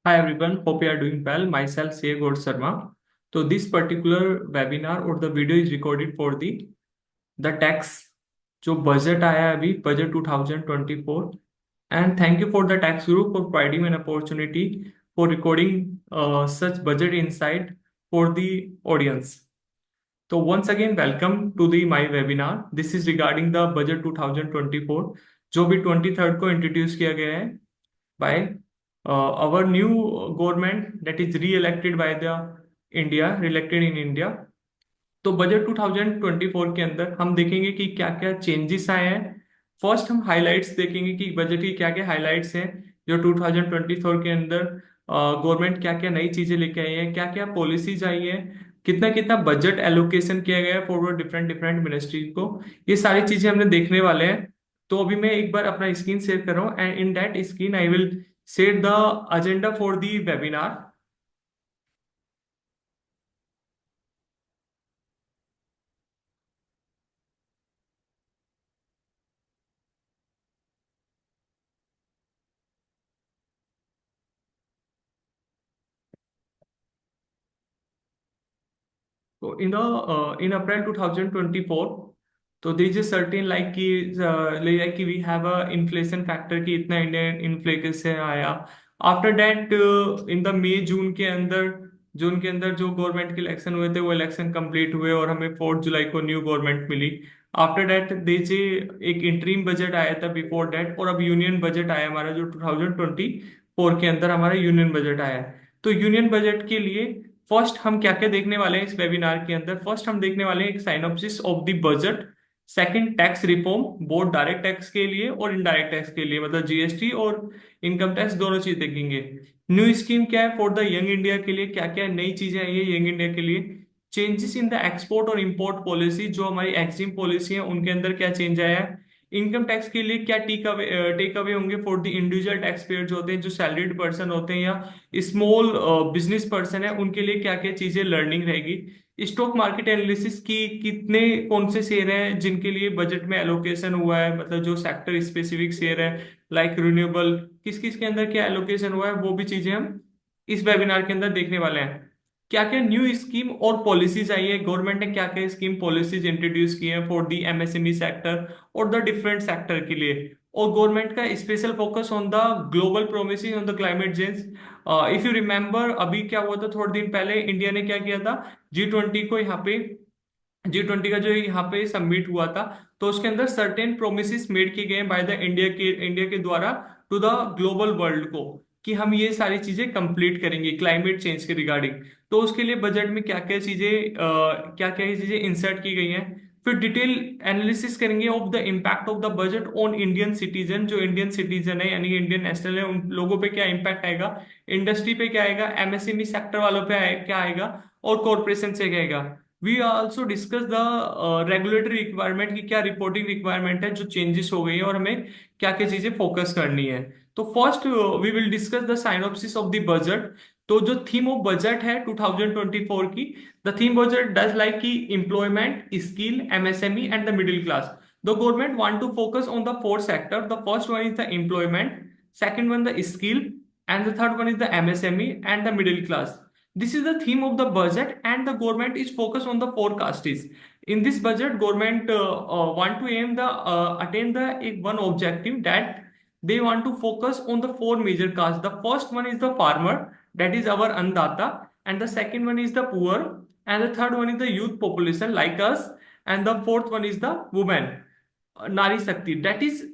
Hi everyone, hope you are doing well. Myself, C. Gaur Sharma. So this particular webinar or the video is recorded for the tax जो budget आया है अभी budget 2024 and thank you for the tax group for providing an opportunity for recording such budget insight for the audience. So once again welcome to the my webinar. This is regarding the budget 2024 जो भी 23rd को introduce किया गया है by our new government that is re-elected by the India, re-elected in India. तो budget 2024 के अंदर हम देखेंगे कि क्या क्या चेंजेस आए हैं। फर्स्ट हम हाइलाइट्स देखेंगे कि बजट की क्या क्या हाइलाइट्स हैं जो 2024 के अंदर गवर्नमेंट क्या क्या नई चीजें लेके आई है, क्या क्या पॉलिसीज आई है, कितना कितना बजट एलोकेशन किया गया है फॉर डिफरेंट डिफरेंट मिनिस्ट्री को। ये सारी चीजें हमने देखने वाले हैं। तो अभी मैं एक बार अपना स्क्रीन शेयर कर रहा हूँ and in that screen I will share the agenda for the webinar. So in April 2024, तो there is a certain like कि we have a inflation factor कि इतना इंडियन इन्फ्लेशन आया। आफ्टर दैट इन द मई जून के अंदर जो गवर्नमेंट के इलेक्शन हुए थे वो इलेक्शन कंप्लीट हुए और हमें 4 जुलाई को न्यू गवर्नमेंट मिली। आफ्टर दैट दीजिए एक इंटरिम बजट आया था बिफोर दैट, और अब यूनियन बजट आया हमारा जो 2024 के अंदर हमारा यूनियन बजट आया है। तो यूनियन बजट के लिए फर्स्ट हम क्या क्या देखने वाले हैं इस वेबिनार के अंदर। फर्स्ट हम देखने वाले हैं एक synopsis of the budget. Second tax reform, both direct tax के लिए और इनडायरेक्ट टैक्स के लिए, मतलब जीएसटी और इनकम टैक्स दोनों चीज देखेंगे। न्यू स्कीम क्या है फॉर द यंग इंडिया के लिए, क्या क्या नई चीजें आई है यंग इंडिया के लिए। चेंजेस इन द एक्सपोर्ट और इंपोर्ट पॉलिसी, जो हमारी एक्सिम पॉलिसी है उनके अंदर क्या चेंज आया है। इनकम टैक्स के लिए क्या टेक अवे होंगे for the individual tax payer जो होते हैं, जो सैलरीड पर्सन होते हैं या स्मॉल बिजनेस पर्सन है, उनके लिए क्या क्या चीजें लर्निंग रहेगी। स्टॉक मार्केट एनालिसिस की कितने कौन से शेयर हैं जिनके लिए बजट में एलोकेशन हुआ है, मतलब जो सेक्टर स्पेसिफिक शेयर है लाइक रिन्यूएबल, किस किस के अंदर क्या एलोकेशन हुआ है, वो भी चीजें हम इस वेबिनार के अंदर देखने वाले हैं। क्या क्या न्यू स्कीम और पॉलिसीज आई है, गवर्नमेंट ने क्या क्या स्कीम पॉलिसीज इंट्रोड्यूस की हैं फॉर द एमएसएमई सेक्टर और द डिफरेंट सेक्टर के लिए। और गवर्नमेंट का special focus on the global promise on the climate change. If you remember अभी क्या हुआ था, थोड़े दिन पहले इंडिया ने क्या किया था, G20 को यहाँ पे, G20 का जो यहाँ पे सबमिट हुआ था, तो उसके अंदर सर्टेन प्रोमिस मेड किए गए बाय द इंडिया के द्वारा टू द ग्लोबल वर्ल्ड को, कि हम ये सारी चीजें कंप्लीट करेंगे क्लाइमेट चेंज के रिगार्डिंग। तो उसके लिए बजट में क्या क्या चीजें इंसर्ट की गई हैं। फिर डिटेल एनालिसिस करेंगे of the impact of the budget on Indian citizen, जो इंडियन सिटीजन है यानी इंडियन नेशनल है, उन लोगों पे क्या इम्पैक्ट आएगा, इंडस्ट्री पे क्या आएगा, एमएसएमई सेक्टर वालों पे क्या आएगा, और कॉरपोरेशन से क्या आएगा। We also discuss the regulatory requirement की क्या रिपोर्टिंग रिक्वायरमेंट है जो चेंजेस हो गई है और हमें क्या क्या चीजें फोकस करनी है। तो first we will discuss the synopsis of the budget. तो जो थीम ऑफ बजट है 2024 की, the theme budget does like key employment, skill, MSME and the middle class. The government want to focus on the four sector. The first one is the employment, second one the skill, and the third one is the MSME and the middle class. This is the theme of the budget and the government is focused on the forecasts. In this budget government want to aim the attain the one objective, that they want to focus on the four major castes. The first one is the farmer, that is our andata, and the second one is the poor, and the third one is the youth population like us, and the fourth one is the woman, Nari Shakti. That is,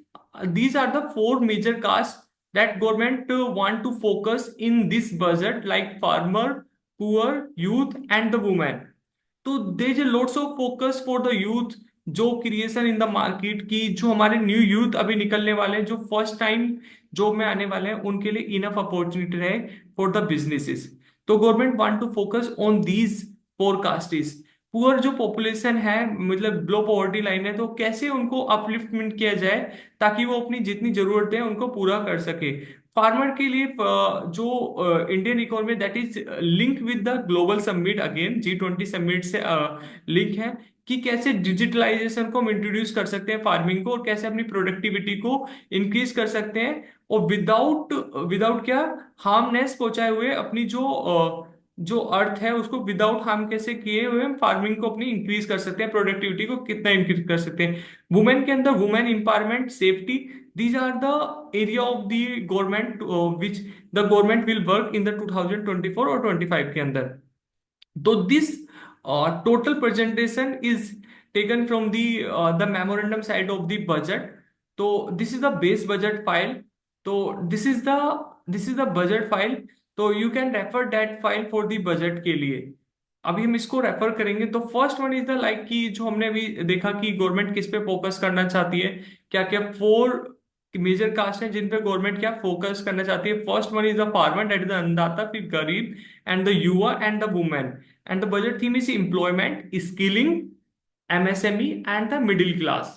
these are the four major castes that government want to focus in this budget, like farmer, poor, youth, and the women. तो there is a lots of focus for the youth, जो creation in the market की, जो हमारे new youth अभी निकलने वाले हैं, जो फर्स्ट टाइम जॉब में आने वाले हैं, उनके लिए इनफ अपॉर्चुनिटी रहे फॉर द बिजनेसेस। तो government want to focus on these फोरकास्टिस। पुअर जो पॉपुलेशन है, मतलब बिलो पॉवर्टी लाइन है, तो कैसे उनको अपलिफ्टमेंट किया जाए ताकि वो अपनी जितनी जरूरतें हैं उनको पूरा कर सके। फार्मर के लिए जो Indian economy that is link with the global summit, again G20 summit से लिंक है, कि कैसे डिजिटलाइजेशन को हम इंट्रोड्यूस कर सकते हैं फार्मिंग को, और कैसे अपनी प्रोडक्टिविटी को इंक्रीज कर सकते हैं और विदाउट विदाउट क्या, हार्मनेस पहुंचाए हुए अपनी जो अर्थ है उसको विदाउट हार्म कैसे किए हुए हम फार्मिंग को अपनी इंक्रीज कर सकते हैं, प्रोडक्टिविटी को कितना इंक्रीज कर सकते हैं। वुमेन के अंदर women empowerment, safety, these are the area of the government which the government will work in the 2024 और 25 के अंदर। तो this total presentation is taken from the memorandum side of the budget. तो this is the base budget file. तो this is the budget file. तो you can refer that file for the budget के लिए। अभी हम इसको refer करेंगे। तो first one is the like कि जो हमने अभी देखा कि गवर्नमेंट किस पे फोकस करना चाहती है, क्या क्या फोर मेजर कास्ट है जिन पे गवर्नमेंट क्या फोकस करना चाहती है। First one is the farmer, that is the अन्नदाता, फिर गरीब एंड द युवा and the women. And the budget theme is employment, skilling, MSME, and the middle class.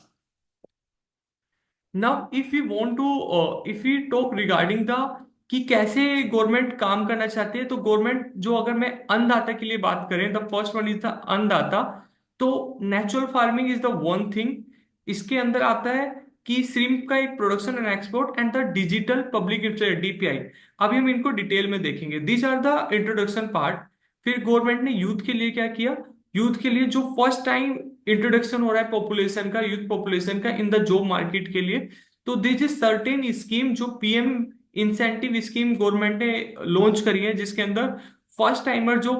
Now, if we talk regarding the कि कैसे government काम करना चाहती है, तो गवर्नमेंट जो, अगर मैं अन्नदाता के लिए बात करें, the first one is the अन्नदाता। तो natural farming is the one thing. इसके अंदर आता है कि श्रिम्प का एक production and export and the digital public DPI। अभी हम इनको डिटेल में देखेंगे। These are the introduction part. फिर गवर्नमेंट ने यूथ के लिए क्या किया, यूथ के लिए जो फर्स्ट टाइम इंट्रोडक्शन हो रहा है पॉपुलेशन का, यूथ पॉपुलेशन का इन द जॉब मार्केट के लिए। तो दिस इज सर्टेन स्कीम जो PM इंसेंटिव स्कीम गवर्नमेंट ने लॉन्च करी है, जिसके अंदर फर्स्ट टाइमर जो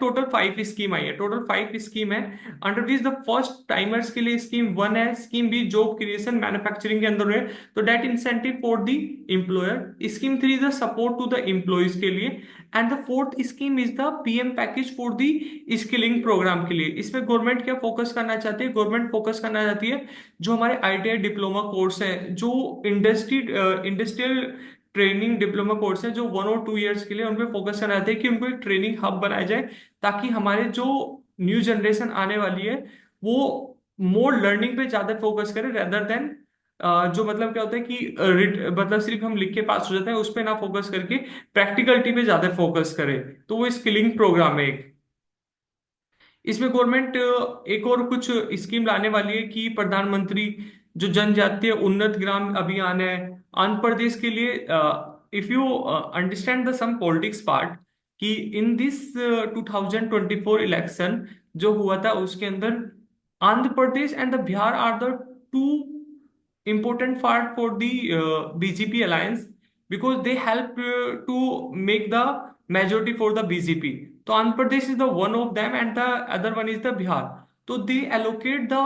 टोटल फाइव स्कीम आई है, टोटल फाइव स्कीम है। Under this the first timers के लिए स्कीम 1 है, scheme B job creation manufacturing के अंदर है, तो that incentive for the employer. Scheme 3 is the support to the employees के लिए। And the fourth scheme is the PM package for the skilling programme के लिए। इसमें गवर्नमेंट क्या फोकस करना चाहती है, गवर्नमेंट फोकस करना चाहती है जो हमारे ITI डिप्लोमा कोर्स है, जो इंडस्ट्रियल ट्रेनिंग डिप्लोमा कोर्स है, जो 1 और 2 ईयर्स के लिए उन पे फोकस करना चाहते हैं कि उनको एक ट्रेनिंग हब बनाया जाए, ताकि हमारे जो न्यू जनरेशन आने वाली है वो मोर लर्निंग पे ज्यादा फोकस करे, रेदर देन जो मतलब क्या होता है कि मतलब सिर्फ हम लिख के पास हो जाते हैं, उस पर ना फोकस करके प्रैक्टिकलिटी पे ज्यादा फोकस करे। तो वो स्किलिंग प्रोग्राम है एक। इसमें गवर्नमेंट एक और कुछ स्कीम लाने वाली है कि प्रधानमंत्री जो जनजातीय उन्नत ग्राम अभियान है आंध्र प्रदेश के लिए। If you understand the some politics part, कि इन दिस 2024 इलेक्शन जो हुआ था उसके अंदर Andhra Pradesh and the Bihar are the two important part for the BJP alliance, because they help to make the majority for the BJP. So Andhra Pradesh is the one of them and the other one is the Bihar. So they allocate the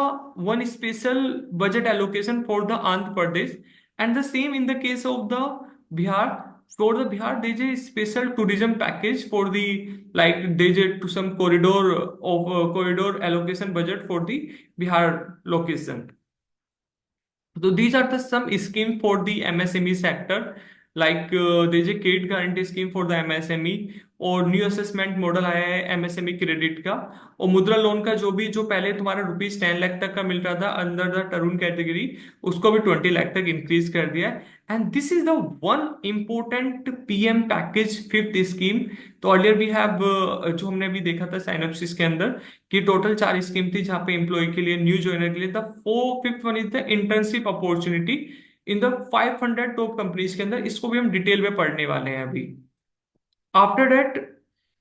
one special budget allocation for the Andhra Pradesh, and the same in the case of the Bihar. For the Bihar, there is a special tourism package for the, like there is to some corridor allocation budget for the Bihar location. So these are the some scheme for the MSME sector, like there is a credit guarantee scheme for the MSME, और new assessment model आया है MSME credit का। और मुद्रा loan का जो पहले तुम्हारा ₹10 लाख तक का मिल रहा था अंडर द तरुण कैटेगरी, उसको भी 20 लाख तक इंक्रीज कर दिया है। And this is the one important PM package, fifth scheme. तो अर्लियर वी हैव जो हमने अभी देखा था साइनॉप्सिस के अंदर कि टोटल 4 स्कीम थी, जहां पे एम्प्लॉय के लिए, न्यू ज्वाइनर के लिए। The fifth one is the internship opportunity in the 500 top companies के अंदर। इसको भी हम डिटेल में पढ़ने वाले हैं अभी। आफ्टर दैट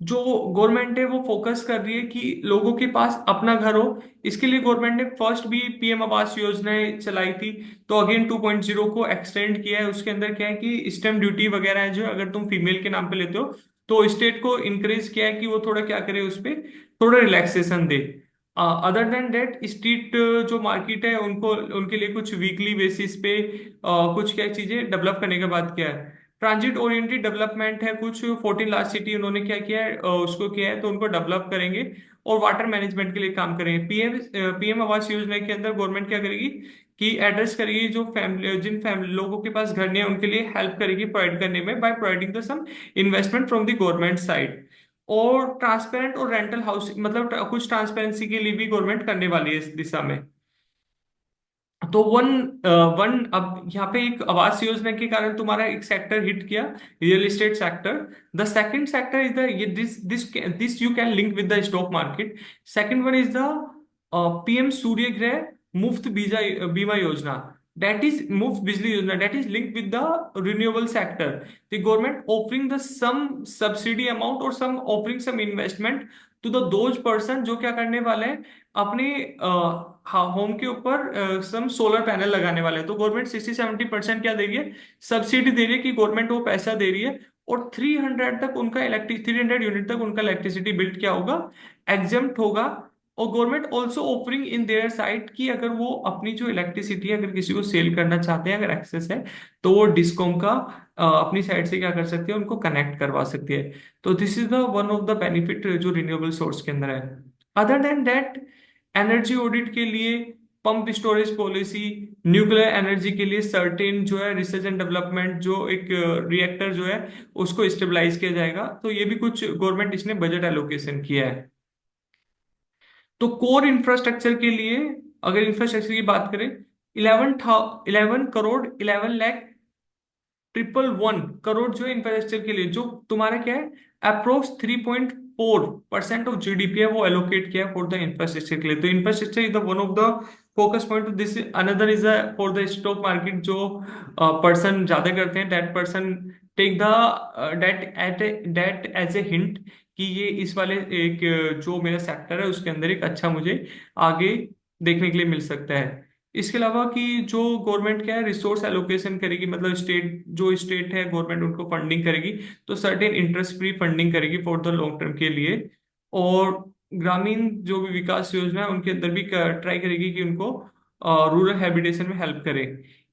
जो गवर्नमेंट है वो फोकस कर रही है कि लोगों के पास अपना घर हो। इसके लिए गवर्नमेंट ने फर्स्ट भी PM आवास योजनाएं चलाई थी, तो अगेन 2.0 को एक्सटेंड किया है। उसके अंदर क्या है कि स्टैम्प ड्यूटी वगैरह है, जो अगर तुम फीमेल के नाम पे लेते हो तो स्टेट को इंकरेज किया है कि वो थोड़ा क्या करे, उस पर थोड़ा रिलैक्सेशन दे। अदर देन डेट स्ट्रीट जो मार्केट है उनको, उनके लिए कुछ वीकली बेसिस पे कुछ क्या चीजें डेवलप करने के बाद क्या है, ट्रांजिट ओरिएंटेड डेवलपमेंट है। कुछ 14 लार्ज सिटी उन्होंने क्या किया है, उसको किया है, तो उनको डेवलप करेंगे। और वाटर मैनेजमेंट के लिए काम करेंगे। PM आवास योजना के अंदर गवर्नमेंट क्या करेगी कि एड्रेस करेगी जो फैमिली, जिन फैमिली लोगों के पास घर नहीं है उनके लिए हेल्प करेगी प्रोवाइड करने में, by providing the some investment from the government side. और ट्रांसपेरेंट और रेंटल हाउस, मतलब कुछ ट्रांसपेरेंसी के लिए भी गवर्नमेंट करने वाली है इस दिशा में। तो वन वन अब यहाँ पे एक आवास योजना के कारण तुम्हारा एक सेक्टर हिट किया, real estate sector. The second sector is the, ये this you can link with the stock market. Second one is the PM Surya Ghar Muft बीजा बीमा योजना। that is मुफ्त बिजली योजना, that is linked with the renewable sector. The government offering the some subsidy amount or some offering some investment to the those person जो क्या करने वाले हैं, अपने होम के ऊपर सम सोलर पैनल लगाने वाले हैं। तो गवर्नमेंट 60-70% क्या दे रही है, सब्सिडी दे रही है, कि गवर्नमेंट वो पैसा दे रही है, और 300 तक उनका इलेक्ट्रिक 300 यूनिट तक उनका इलेक्ट्रिसिटी बिल क्या होगा, एग्जेम्प्ट होगा। और government also offering in their site कि अगर वो अपनी जो इलेक्ट्रिसिटी है अगर किसी को सेल करना चाहते हैं, अगर एक्सेस है, तो वो डिस्कॉम का अपनी साइड से क्या कर सकती है, उनको कनेक्ट करवा सकती है। तो this is the one of the benefit जो रिन्यूएबल सोर्स के अंदर है। Other than that, energy audit के लिए pump storage policy, nuclear energy के लिए सर्टेन जो है रिसर्च एंड डेवलपमेंट, जो एक रिएक्टर जो है उसको स्टेबलाइज किया जाएगा। तो ये भी कुछ गवर्नमेंट इसने बजट एलोकेशन किया है। तो कोर इंफ्रास्ट्रक्चर के लिए, अगर इंफ्रास्ट्रक्चर की बात करें, 11 करोड़ 11 लाख 111 करोड़ जो है इंफ्रास्ट्रक्चर के लिए, जो तुम्हारा क्या है, अप्रोक्स 3.4% ऑफ जीडीपी है, वो एलोकेट किया है फॉर द इंफ्रास्ट्रक्चर के लिए। तो infrastructure is the one of the focus point. This another is for the stock market, जो पर्सन ज्यादा करते हैं, that person take the that as a hint कि ये इस वाले एक जो मेरा सेक्टर है उसके अंदर एक अच्छा मुझे आगे देखने के लिए मिल सकता है। इसके अलावा कि जो गवर्नमेंट क्या है रिसोर्स एलोकेशन करेगी, मतलब स्टेट, जो स्टेट है गवर्नमेंट उनको फंडिंग करेगी, तो सर्टेन इंटरेस्ट फ्री फंडिंग करेगी फॉर द लॉन्ग टर्म के लिए। और ग्रामीण जो भी विकास योजना है उनके अंदर भी ट्राई करेगी कि उनको रूरल हैबिटेशन में हेल्प करे।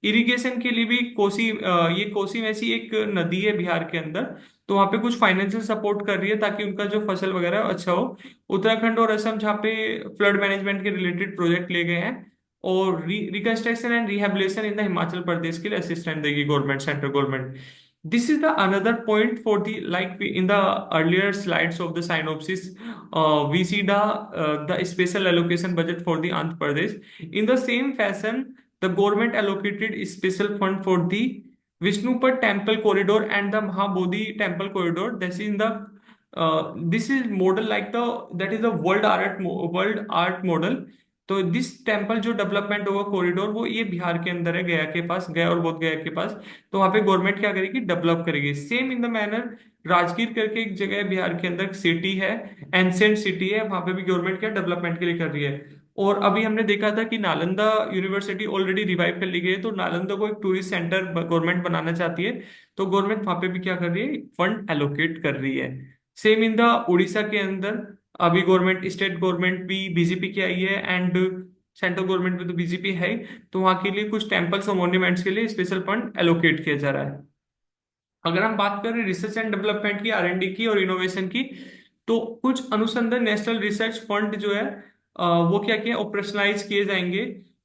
इरिगेशन के लिए भी ये कोसी ऐसी एक नदी है बिहार के अंदर, तो वहाँ पे कुछ फाइनेंशियल सपोर्ट कर रही है ताकि उनका जो फसल वगैरह है अच्छा हो। उत्तराखंड और असम जहाँ पे फ्लड मैनेजमेंट के रिलेटेड प्रोजेक्ट ले गए हैं, और reconstruction and rehabilitation in the Himachal Pradesh के लिए असिस्टेंट देगी government, central government. This is the another point for the like in the earlier slides of the synopsis, we see the special allocation budget for the Andhra Pradesh. In the same fashion, the government allocated a special fund for the Vishnupad temple corridor and the Mahabodhi temple corridor. This is model like the that is the world art model. तो this temple जो development होगा corridor, वो ये बिहार के अंदर है, गया के पास, गया और बोध गया के पास। तो वहां पे गवर्नमेंट क्या करेगी, डेवलप करेगी। Same in the manner Rajgir करके एक जगह है बिहार के अंदर, सिटी है, एंशियंट सिटी है, वहां पे भी गवर्नमेंट क्या डेवलपमेंट के लिए कर रही है। और अभी हमने देखा था कि नालंदा यूनिवर्सिटी ऑलरेडी रिवाइव कर ली गई है, तो नालंदा को एक टूरिस्ट सेंटर गवर्नमेंट बनाना चाहती है, तो गवर्नमेंट वहां पे भी क्या कर रही है, फंड एलोकेट कर रही है। सेम इन द उड़ीसा के अंदर, अभी गवर्नमेंट, स्टेट गवर्नमेंट भी बीजेपी की आई है, एंड सेंट्रल गवर्नमेंट में तो बीजेपी है ही, तो वहां के लिए कुछ टेम्पल्स और मॉन्यूमेंट्स के लिए स्पेशल फंड एलोकेट किया जा रहा है। अगर हम बात करें रिसर्च एंड डेवलपमेंट की, आर एंड डी की और इनोवेशन की, तो कुछ अनुसंधान नेशनल रिसर्च फंड जो है वो क्या किया, ऑपरेशनलाइज किए जाएंगे।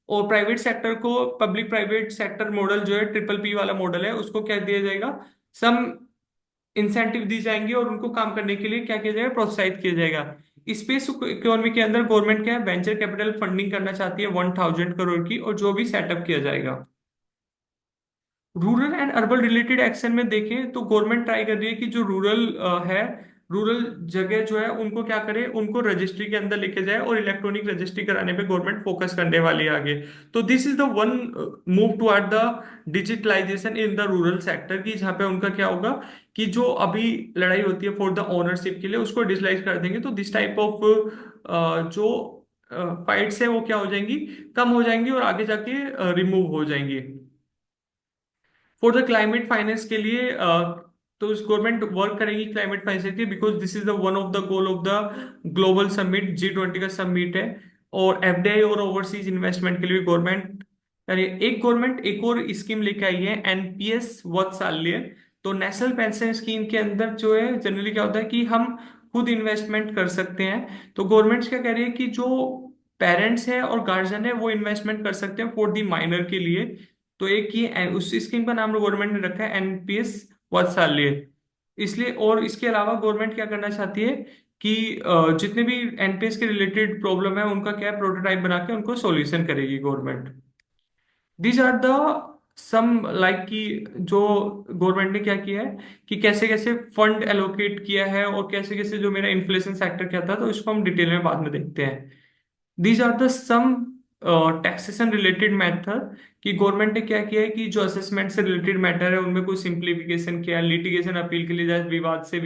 और प्राइवेट सेक्टर को, पब्लिक प्राइवेट सेक्टर मॉडल जो है ट्रिपल पी वाला मॉडल है, उसको क्या दिया जाएगा, सम इंसेंटिव दी जाएंगी, और उनको काम करने के लिए क्या किया जाएगा, प्रोत्साहित किया जाएगा। स्पेस इकोनॉमी के अंदर गवर्नमेंट क्या है, वेंचर कैपिटल फंडिंग करना चाहती है 1000 करोड़ की, और जो भी सेटअप किया जाएगा। Rural and urban related action में देखें तो गवर्नमेंट ट्राई कर रही है कि जो रूरल है, रूरल जगह जो है उनको क्या करे, उनको रजिस्ट्री के अंदर लेके जाए, और इलेक्ट्रॉनिक रजिस्ट्री कराने पे गवर्नमेंट फोकस करने वाली है आगे। तो this is the one move toward the digitalisation in the rural sector की, जहाँ पे उनका क्या होगा कि जो अभी लड़ाई होती है फॉर द ओनरशिप के लिए, उसको डिजिटलाइज कर देंगे, तो दिस टाइप ऑफ जो फाइट्स है वो क्या हो जाएंगी, कम हो जाएंगी, और आगे जाके रिमूव हो जाएंगी। फॉर द क्लाइमेट फाइनेंस के लिए तो गवर्नमेंट वर्क करेगी क्लाइमेट फाइनेंस के लिए, because this is the one of the goal of the global summit, G20 का समिट है। और एफडीआई और ओवरसीज इन्वेस्टमेंट के लिए गवर्नमेंट, अरे एक गवर्नमेंट एक और स्कीम लेके आई है, एनपीएस वत्सल्य। तो नेशनल पेंशन स्कीम के अंदर जो है जनरली क्या होता है कि हम खुद इन्वेस्टमेंट कर सकते हैं। तो गवर्नमेंट क्या कह रही है कि जो पेरेंट्स हैं और गार्जियन है वो इन्वेस्टमेंट कर सकते हैं फॉर दी माइनर के लिए। तो एक ये उस स्कीम का नाम गवर्नमेंट ने रखा है एनपीएस वत्सल्य। इसलिए, और इसके अलावा गवर्नमेंट क्या करना चाहती है कि जितने भी एनपीएस के रिलेटेड प्रॉब्लम है उनका क्या प्रोटोटाइप बना के उनको सॉल्यूशन करेगी government. These are the some like कि जो गवर्नमेंट ने क्या किया है कि कैसे कैसे फंड एलोकेट किया है, और कैसे कैसे जो मेरा इन्फ्लेशन सेक्टर क्या था, तो इसको हम डिटेल में बाद में देखते हैं। These are the some taxation related matter कि गवर्नमेंट ने क्या किया है कि जो असेसमेंट से रिलेटेड मैटर है उनमें कुछ सिंप्लीफिकेशन किया है। लिटिगेशन अपील के लिए जाए विवाद से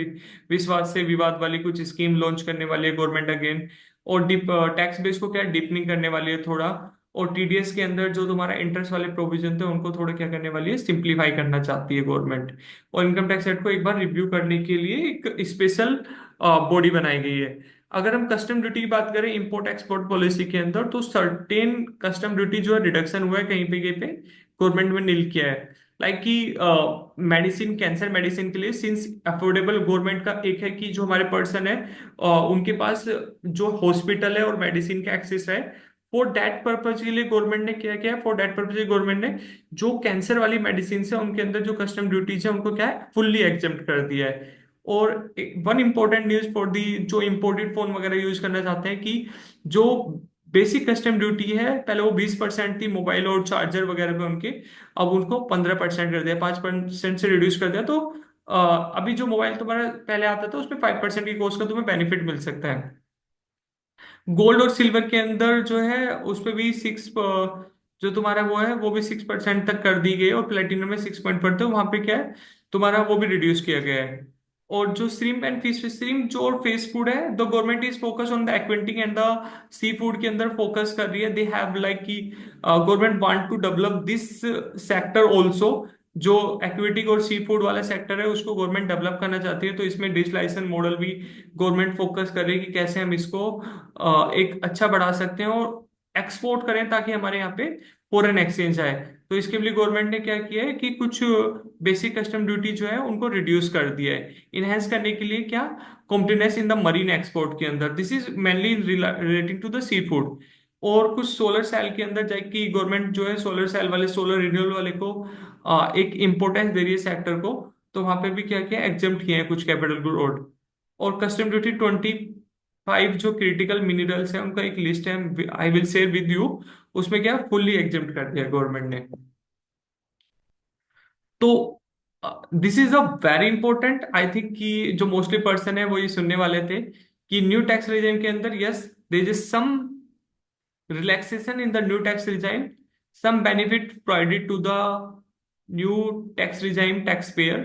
विश्वास से विवाद वाली कुछ स्कीम लॉन्च करने वाली है गवर्नमेंट अगेन। और डिप टैक्स बेस को क्या डीपनिंग करने वाली है थोड़ा। और टीडीएस के अंदर जो तुम्हारा इंटरेस्ट वाले प्रोविजन थे उनको थोड़ा क्या करने वाली है, सिंप्लीफाई करना चाहती है गवर्नमेंट। और इनकम टैक्स एक्ट को एक बार रिव्यू करने के लिए एक स्पेशल बॉडी बनाई गई है। अगर हम कस्टम ड्यूटी की बात करें इंपोर्ट एक्सपोर्ट पॉलिसी के अंदर, तो सर्टेन कस्टम ड्यूटी जो है रिडक्शन हुआ है कहीं पे गवर्नमेंट में नील किया है। लाइक कि मेडिसिन, कैंसर मेडिसिन के लिए सिंस अफोर्डेबल, गवर्नमेंट का एक है कि जो हमारे पर्सन है उनके पास जो हॉस्पिटल है और मेडिसिन का एक्सेस है, फॉर दैट पर्पज के लिए गवर्नमेंट ने क्या किया है, फॉर दैट पर्पज गवर्नमेंट ने जो कैंसर वाली मेडिसिन है उनके अंदर जो कस्टम ड्यूटीज है उनको क्या है, फुल्ली एग्जेम्प्ट कर दिया है। और one important news for the जो इंपोर्टेड फोन वगैरह यूज करना चाहते हैं, कि जो बेसिक कस्टम ड्यूटी है पहले वो 20% थी मोबाइल और चार्जर वगैरह पे उनके, अब उनको 15% कर दिया, 5% से रिड्यूस कर दिया। तो अभी जो मोबाइल तुम्हारा पहले आता था उसमें 5% की कॉस्ट का तुम्हें बेनिफिट मिल सकता है। गोल्ड और सिल्वर के अंदर जो है उस पे भी 6, जो तुम्हारा वो है वो भी 6% तक कर दी गई है। और प्लेटिनम में 6 पॉइंट पर, तो वहां पे क्या है तुम्हारा वो भी रिड्यूस किया गया है। और जो श्रिम्प एंड फिश, श्रिम्प जो और फिश फूड है, the government is focus on the aquatic and the sea food के अंदर फोकस कर रही है। दे हैव लाइक कि government want to develop this sector also. जो एक्वेटिक और सी फूड वाला सेक्टर है उसको गवर्नमेंट डेवलप करना चाहती है, तो इसमें डिजिटलाइजेशन मॉडल भी गवर्नमेंट फोकस कर रही है कि कैसे हम इसको एक अच्छा बढ़ा सकते हैं और एक्सपोर्ट करें ताकि हमारे यहाँ पे फॉरेन एक्सचेंज आए। तो इसके लिए गवर्नमेंट ने क्या किया है कि कुछ बेसिक कस्टम ड्यूटी जो है उनको रिड्यूस कर दिया है, इनहेंस करने के लिए क्या, competitiveness in the marine export के अंदर। This is mainly relating to the sea food. और कुछ सोलर सेल के अंदर जाए कि गवर्नमेंट जो है सोलर सेल वाले, सोलर रिन्यूएबल वाले को एक इम्पोर्टेंस दे रही है सेक्टर को। तो वहां पे भी क्या किया, एग्जेम्प्ट किए हैं कुछ कैपिटल गुड। और कस्टम ड्यूटी 25 जो क्रिटिकल मिनरल्स है उनका एक लिस्ट है, आई विल शेयर विद यू। उसमें क्या फुल्ली एग्जेम्प्ट कर दिया गवर्नमेंट ने। तो this is a very important, I think कि जो मोस्टली पर्सन है वो ये सुनने वाले थे कि न्यू टैक्स रेजिम के अंदर yes there is some relaxation in the new tax regime, some benefit provided to the new tax regime taxpayer।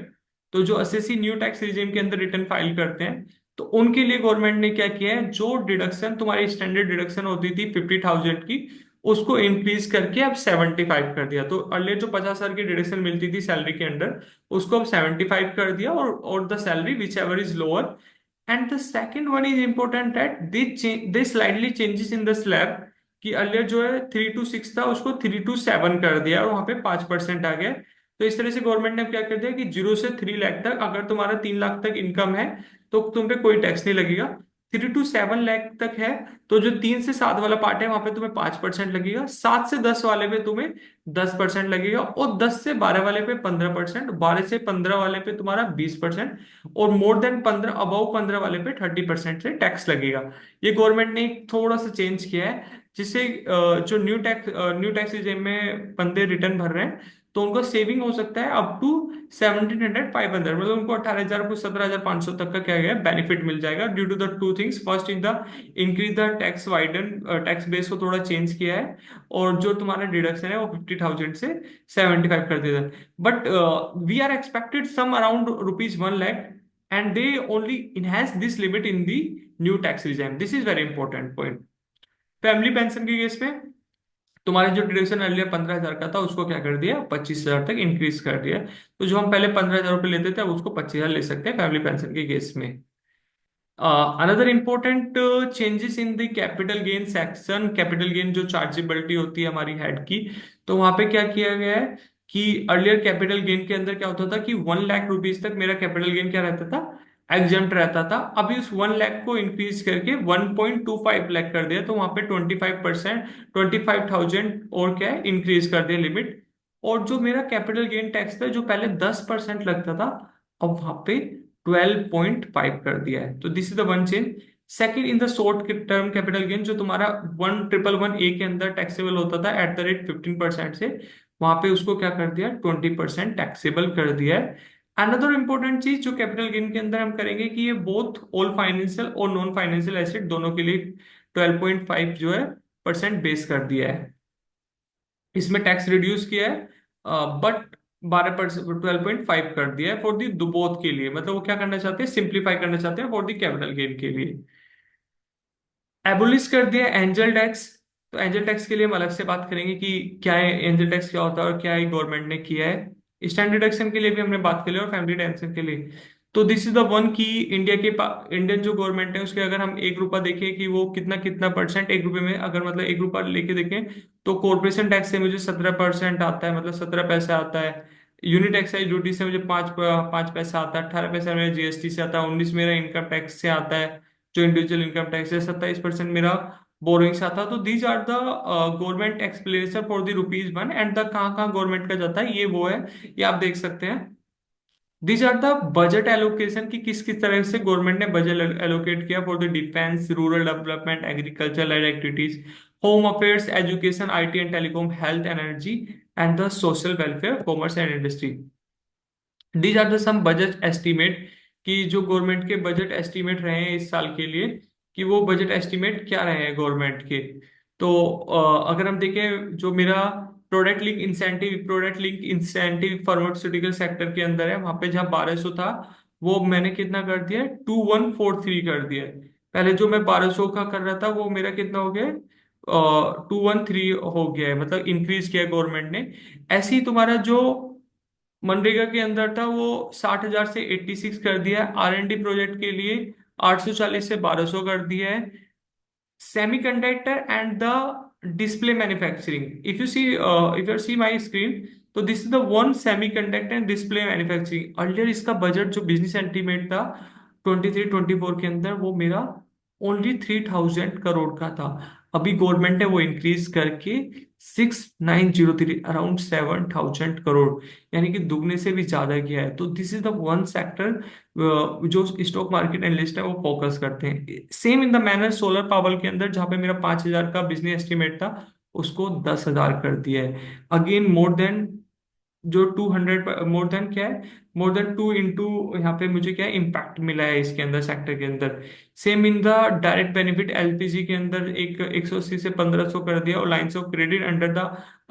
तो जो एसएससी न्यू टैक्स regime के अंदर रिटर्न फाइल करते हैं, तो उनके लिए गवर्नमेंट ने क्या किया है, जो डिडक्शन तुम्हारी स्टैंडर्ड डिडक्शन होती थी 50,000 की, उसको इंक्रीज करके अब 75 कर दिया। तो अर्लियर जो 50,000 की डिडक्शन मिलती थी सैलरी के अंडर, उसको अब 75 कर दिया। और the salary which ever is lower. And the second one is important that they slightly changes in the slab, कि अर्लियर जो है 3 to 6 था उसको 3 to 7 कर दिया और वहां पे 5% आ गया। तो इस तरह से गवर्नमेंट ने क्या कर दिया कि 0 से 3 लाख तक, अगर तुम्हारा 3 लाख तक इनकम है तो तुम पे कोई टैक्स नहीं लगेगा। 3 to 7 लाख तक है तो जो 3 से 7 वाला पार्ट है वहां पे तुम्हें 5% लगेगा। 7 से 10 वाले पे तुम्हें 10% लगेगा। और 10 से 12 वाले पे 15%, 12 से 15 वाले पे तुम्हारा 20%, और मोर देन 15, अबव 15 वाले पे 30% से टैक्स लगेगा। ये गवर्नमेंट ने थोड़ा सा चेंज किया है, जिससे जो न्यू टैक्स रिजिम में बंदे रिटर्न भर रहे हैं तो उनको सेविंग हो सकता है अप टू 1700 500, मतलब उनको 18,000 को 17,500 तक का क्या है बेनिफिट मिल जाएगा। Due to the two things, first in the increase the tax widen, tax base को थोड़ा चेंज किया है। और जो तुम्हारा डिडक्शन है वो 50,000 से 75 कर दिया। But we are expected some around rupees 1 lakh, and they only enhance this limit in the new tax regime. This is very important point. Family pension के केस में तुम्हारा जो डिडक्शन अर्लियर 15,000 का था उसको क्या कर दिया, 25,000 तक इंक्रीज कर दिया। तो जो हम पहले 15,000 रुपये लेते थे अब उसको 25,000 ले सकते हैं फैमिली पेंशन के केस में। Another important changes in the capital gain section, capital gain जो चार्जेबिलिटी होती है हमारी हेड की, तो वहां पे क्या किया गया है कि अर्लियर कैपिटल गेन के अंदर क्या होता था कि 1 लाख रुपीज तक मेरा कैपिटल गेन क्या रहता था, एग्जेम्प्ट रहता था। अभी उस 1 लाख को इंक्रीज करके 1.25 लाख कर दिया। तो वहां पे 25%, 25,000 और क्या है इंक्रीज कर दिया लिमिट। और जो मेरा कैपिटल गेन टैक्स था जो पहले 10% लगता था, अब वहां पे 12.5 कर दिया है। तो this is the one change. Second, in the short term capital gain जो तुम्हारा 1,111 ए के अंदर टैक्सेबल होता था एट द रेट 15% से, वहां पे उसको क्या कर दिया, 20% टैक्सेबल कर दिया है। अनदर इंपॉर्टेंट चीज जो कैपिटल गेन के अंदर हम करेंगे कि ये बोथ ऑल फाइनेंशियल और नॉन फाइनेंशियल एसेट दोनों के लिए 12.5 जो है 12% बेस कर दिया है। इसमें टैक्स रिड्यूस किया है, बट 12%, 12.5 कर दिया है फॉर दी बोथ के लिए। मतलब वो क्या करना चाहते हैं, सिंप्लीफाई करना चाहते हैं फॉर दी कैपिटल गेन के लिए। एबोलिश कर दिया एंजल टैक्स। तो एंजल टैक्स के लिए हम अलग से बात करेंगे कि क्या है एंजल टैक्स, क्या होता है और क्या है गवर्नमेंट ने किया है। स्टैंड डिडक्शन के लिए भी हमने बात कर ली और फैमिली डिडक्शन के लिए। तो दिस इज द वन की इंडिया के इंडियन जो गवर्नमेंट है उसके अगर हम 1 रुपया देखें कि वो कितना कितना परसेंट 1 रुपये में, अगर मतलब 1 रुपया लेके देखें तो कॉर्पोरेशन टैक्स से मुझे 17% आता है, मतलब 17 पैसा आता है। यूनिट एक्साइज ड्यूटी से मुझे 5 पैसा आता है। 18 पैसा मेरा जीएसटी से आता है। 19 मेरा इनकम टैक्स से आता है, जो इंडिविजुअल इनकम टैक्स है। 27% मेरा बोरोइंग से आता है। तो these are the government explanation for the rupees 1, and the कहाँ कहाँ गवर्नमेंट का जाता है ये वो है, ये आप देख सकते हैं। These are the budget allocation की किस किस तरह से गवर्नमेंट ने बजट एलोकेट किया for the defence, rural development, agriculture activities, home affairs, education, IT and telecom, health, energy and the social welfare, commerce and industry. These are the some budget estimate कि जो government के budget estimate रहे हैं इस साल के लिए, कि वो बजट एस्टीमेट क्या रहे हैं गवर्नमेंट के। तो अगर हम देखें जो मेरा product link incentive pharmaceutical sector के अंदर है, वहां पे जहाँ 1200 था वो मैंने कितना कर दिया, 2143 कर दिया है। पहले जो मैं 1200 का कर रहा था वो मेरा कितना हो गया, 213 हो गया है, मतलब इंक्रीज किया गवर्नमेंट ने। ऐसे ही तुम्हारा जो मनरेगा के अंदर था वो 60,000 से 86 कर दिया है। R&D प्रोजेक्ट के लिए 840 से 1200 कर दिया है। Semiconductor and the display manufacturing, if you see my screen, तो this is the one semiconductor and display manufacturing. Earlier इसका बजट जो बिजनेस एस्टीमेट था 23-24 के अंदर वो मेरा ओनली 3000 करोड़ का था। अभी गवर्नमेंट ने वो इंक्रीज करके 6903, अराउंड 7000 करोड़, यानी कि दुगने से भी ज्यादा किया है। तो this is the one sector जो स्टॉक मार्केट एनालिस्ट है वो फोकस करते हैं। Same in the manner solar power के अंदर जहां पे मेरा 5000 का बिजनेस एस्टीमेट था उसको 10,000 कर दिया है। अगेन मोर देन जो 200, मोर देन क्या है, मोर देन 2 इंटू यहाँ पे मुझे क्या है इम्पैक्ट मिला है इसके अंदर, सेक्टर के अंदर। Same in the direct benefit LPG के अंदर एक 180 से 1500 कर दिया। और lines of credit under the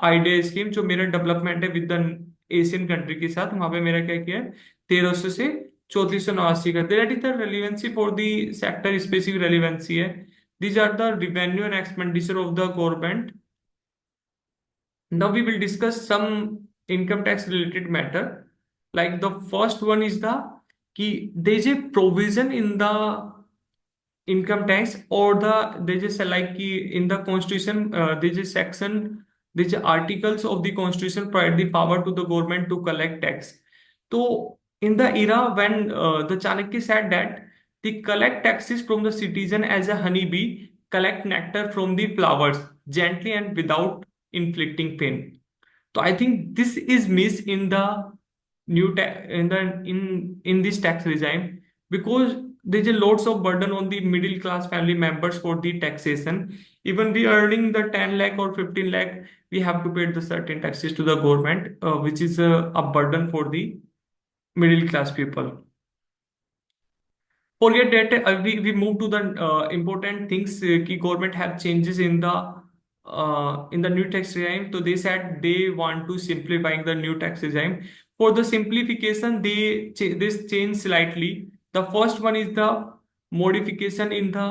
idea scheme जो मेरा डेवलपमेंट है विद द एशियन कंट्री के साथ, वहां पे मेरा क्या किया है 1300 से 3489 कर दिया। That is the relevancy for the sector, specific relevancy है। These are the revenue and expenditure of the government. Now we will discuss some income tax related matter. Like the first one is the कि there is a provision in the income tax, or there is a like कि in the constitution there is a section, there is a articles of the constitution provide the power to the government to collect tax. So in the era when the Chanakya said that the collect taxes from the citizen as a honeybee collect nectar from the flowers gently and without inflicting pain. So I think this is missed in the in this tax regime, because there's a lots of burden on the middle class family members for the taxation. Even we earning the 10 lakh or 15 lakh, we have to pay the certain taxes to the government, which is a burden for the middle class people. Forget that we move to the important things ki government have changes in the new tax regime. So they said they want to simplifying the new tax regime. For the simplification this change slightly. The first one is the modification in the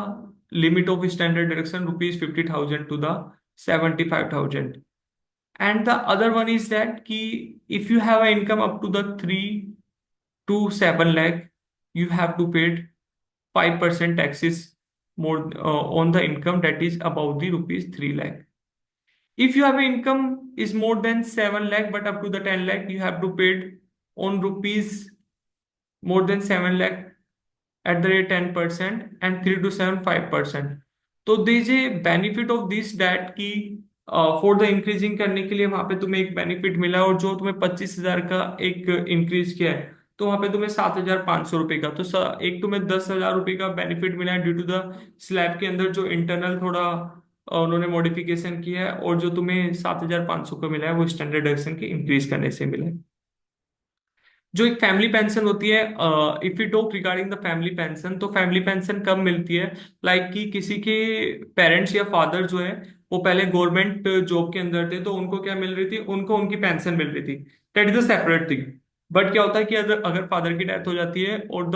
limit of standard deduction rupees 50,000 to the 75,000. And the other one is that ki if you have an income up to the 3 to 7 lakh, you have to pay 5% taxes more on the income that is above the rupees 3 lakh. If you have an income is more than 7 lakh but up to the 10 lakh, you have to pay on rupees more than 7 lakh at the rate 10% and 3 to 7 5%. तो there is a benefit of this that कि for the increasing करने के लिए वहां पे तुम्हें एक benefit मिला, और जो तुम्हें 25,000 का एक इंक्रीज किया है तो वहां पे तुम्हें 7,500 रुपए का, तो एक तुम्हें 10,000 रुपए का बेनिफिट मिला है ड्यू टू द स्लैब के अंदर जो इंटरनल थोड़ा उन्होंने मॉडिफिकेशन किया है, और जो तुम्हें 7,500 का मिला है वो स्टैंडर्ड डिडक्शन के इंक्रीज करने से मिला है। जो एक फैमिली पेंशन होती है, if you talk regarding the family pension, तो फैमिली पेंशन कब मिलती है? लाइक कि किसी के पेरेंट्स या फादर जो है वो पहले गवर्नमेंट जॉब के अंदर थे, तो उनको क्या मिल रही थी, उनको उनकी पेंशन मिल रही थी। That is a separate thing. But क्या होता है कि अगर अगर फादर की डेथ हो जाती है और the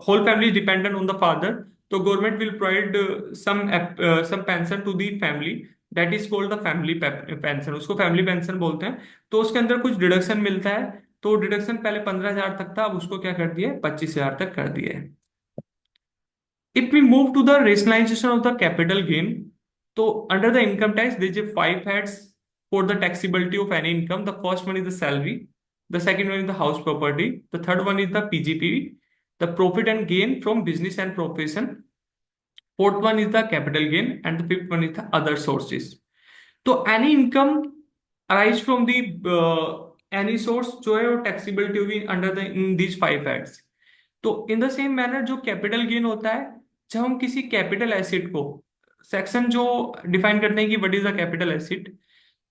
whole family dependent on the father, तो government will provide some pension to the family. That is called the family pension, उसको फैमिली पेंशन बोलते हैं। तो उसके अंदर कुछ डिडक्शन मिलता है। तो डिडक्शन पहले 15,000 तक था, अब उसको क्या कर दिया है, 25,000 तक कर दिया है। If we move to the rationalisation of the capital gain, तो under the income tax there is five heads for the taxability of any income. The first one is the salary, the second one is the house property, the third one is the PGP, the profit and gain from business and profession, fourth one is the capital gain, and the fifth one is the other sources. तो any income arise from the any source जो है वो taxability होगी under the in these five heads. तो इन the same manner जो capital gain होता है, जब हम किसी कैपिटल एसिड को, सेक्शन जो डिफाइन करते हैं कि what is the capital acid,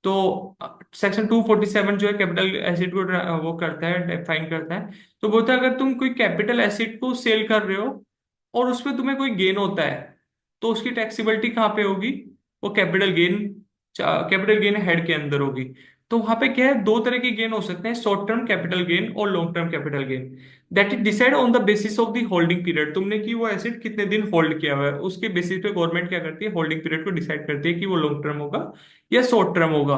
तो सेक्शन 247 जो है कैपिटल एसिड को वो करता है, डिफाइन करता है। तो बोलता है अगर तुम कोई कैपिटल एसिड को सेल कर रहे हो और उसमें तुम्हें कोई गेन होता है, तो उसकी टैक्सीबिलिटी कहाँ पे होगी? वो capital gain, capital gain head के अंदर होगी। तो वहां पे क्या है, दो तरह के गेन हो सकते हैं, शॉर्ट टर्म कैपिटल गेन और long term capital gain. That is decide on the basis of the holding period. तुमने की वो एसेट कितने दिन होल्ड किया हुआ है, उसके बेसिस पे गवर्नमेंट क्या करती है, होल्डिंग पीरियड को डिसाइड करती है कि वो लॉन्ग टर्म होगा या शॉर्ट टर्म होगा।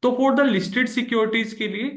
तो फॉर द लिस्टेड सिक्योरिटीज के लिए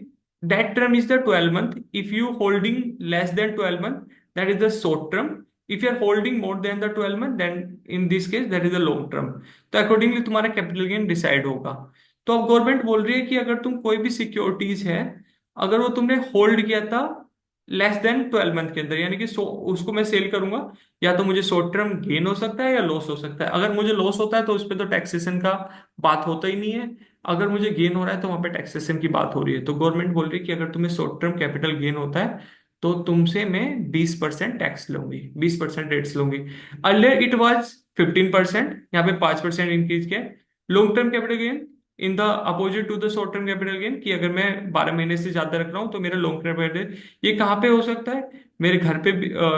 that term is the 12 month. If you holding less than 12 month, that is the short term. If you are holding more than the 12 month, then in this case that is the long term. तो accordingly तुम्हारा capital gain decide होगा। तो अब government बोल रही है कि अगर तुम कोई भी सिक्योरिटीज है, अगर वो तुमने होल्ड किया था लेस देन 12 मंथ के अंदर, यानी कि उसको मैं सेल करूंगा, या तो मुझे शॉर्ट टर्म गेन हो सकता है या लॉस हो सकता है। अगर मुझे लॉस होता है तो उस पर तो टैक्सेशन का बात होता ही नहीं है। अगर मुझे गेन हो रहा है तो वहां पे टैक्सेशन की बात हो रही है। तो गवर्नमेंट बोल रही है कि अगर तुम्हें शॉर्ट टर्म कैपिटल गेन होता है तो तुमसे मैं 20% टैक्स लूंगी, 20% रेट्स लूंगी। अर्लियर इट वाज 15%, यहाँ पे 5% इंक्रीज किया। Long term capital gain in the opposite to the short term capital gain, कि अगर मैं 12 महीने से ज्यादा रख रहा हूँ तो मेरा लॉन्ग टर्म कैपिटल, ये कहाँ पे हो सकता है, मेरे घर पे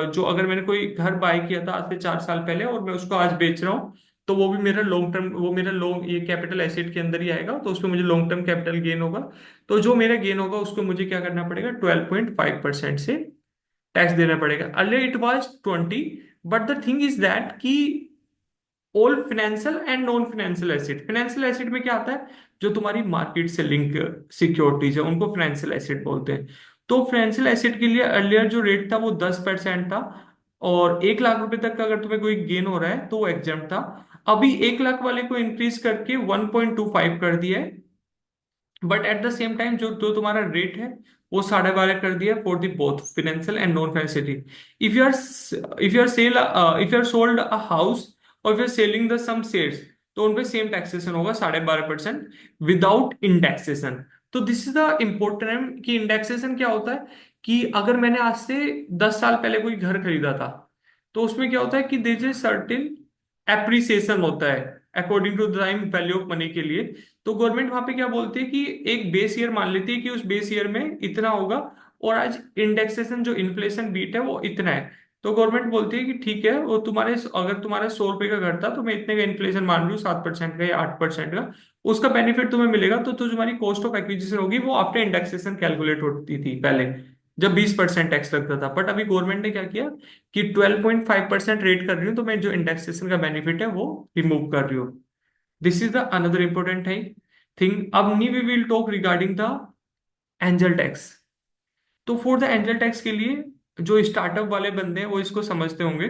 जो अगर मैंने कोई घर बाय किया था आज से 4 साल पहले और मैं उसको आज बेच रहा हूँ, तो वो भी मेरा लॉन्ग टर्म, वो मेरा लॉन्ग ये कैपिटल एसेट के अंदर ही आएगा, तो उसमें मुझे लॉन्ग टर्म कैपिटल गेन होगा। तो जो मेरा गेन होगा उसको मुझे क्या करना पड़ेगा, 12.5% से टैक्स देना पड़ेगा। Earlier it was 20। But the thing is that कि all financial and non financial asset, financial asset में क्या आता है, जो तुम्हारी मार्केट से लिंक सिक्योरिटीज है उनको फाइनेंशियल एसेट बोलते हैं। तो फाइनेंशियल एसेट के लिए अर्लियर जो रेट था वो 10% था, और 1 लाख रुपए तक का अगर तुम्हें कोई गेन हो रहा है तो वो एग्जाम था। अभी 1 लाख वाले को इंक्रीज करके 1.25 कर दिया है। But at the same time जो जो तुम्हारा रेट है वो 12.5 कर दिया for the both financial and non financial. If you are sold a house और if you are selling the some shares, तो उन पे सेम टैक्सेशन होगा 12.5% विदाउट इंडेक्सेशन। तो दिस इज द इम्पोर्टेंट कि इंडेक्सेशन क्या होता है, कि अगर मैंने आज से 10 साल पहले कोई घर खरीदा था, तो उसमें क्या होता है कि देयर इज सर्टेन एप्रिसिएशन होता है according to the time value of money के लिए। तो गवर्नमेंट वहां पे क्या बोलती है कि एक बेस ईयर मान लेती है कि उस बेस ईयर में इतना होगा, और आज इंडेक्सेशन जो इन्फ्लेशन बीट है वो इतना है। तो गवर्नमेंट बोलती है कि ठीक है, वो तुम्हारे अगर तुम्हारा 100 रुपए का घर था तो मैं इतने का इन्फ्लेशन मान रही हूँ, 7% का या 8% का, उसका बेनिफिट तुम्हें मिलेगा। तो तुम्हारी कॉस्ट ऑफ एक्विजिशन होगी वो आफ्टर इंडेक्सेशन कैलकुलेट होती थी पहले, जब 20% टैक्स लगता था। बट अभी गवर्नमेंट ने क्या किया कि 12.5% रेट कर रही हूँ, तो मैं जो इंडेक्सेशन का बेनिफिट है वो रिमूव कर रही हूँ। This is the another important thing. अब now we will talk regarding the angel tax. तो फॉर द एंजल टैक्स के लिए जो स्टार्टअप वाले बंदे हैं वो इसको समझते होंगे।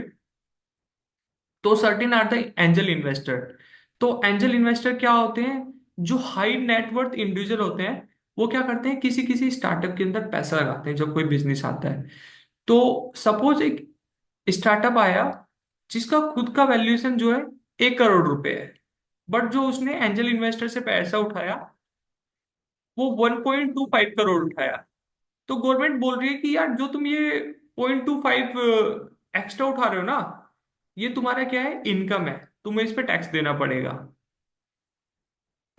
तो certain are the angel investor. तो एंजल इन्वेस्टर क्या होते हैं, जो हाई नेटवर्थ इंडिविजुअल होते हैं, वो क्या करते हैं, किसी किसी स्टार्टअप के अंदर पैसा लगाते हैं जब कोई बिजनेस आता है। तो सपोज एक स्टार्टअप आया जिसका खुद का वैल्यूएशन जो है 1 करोड़ रुपए है, बट जो उसने एंजल इन्वेस्टर से पैसा उठाया वो 1.25 करोड़ उठाया। तो गवर्नमेंट बोल रही है कि यार जो तुम ये 0.25 एक्स्ट्रा उठा रहे हो ना, ये तुम्हारा क्या है, इनकम है, तुम्हें इस पे टैक्स देना पड़ेगा।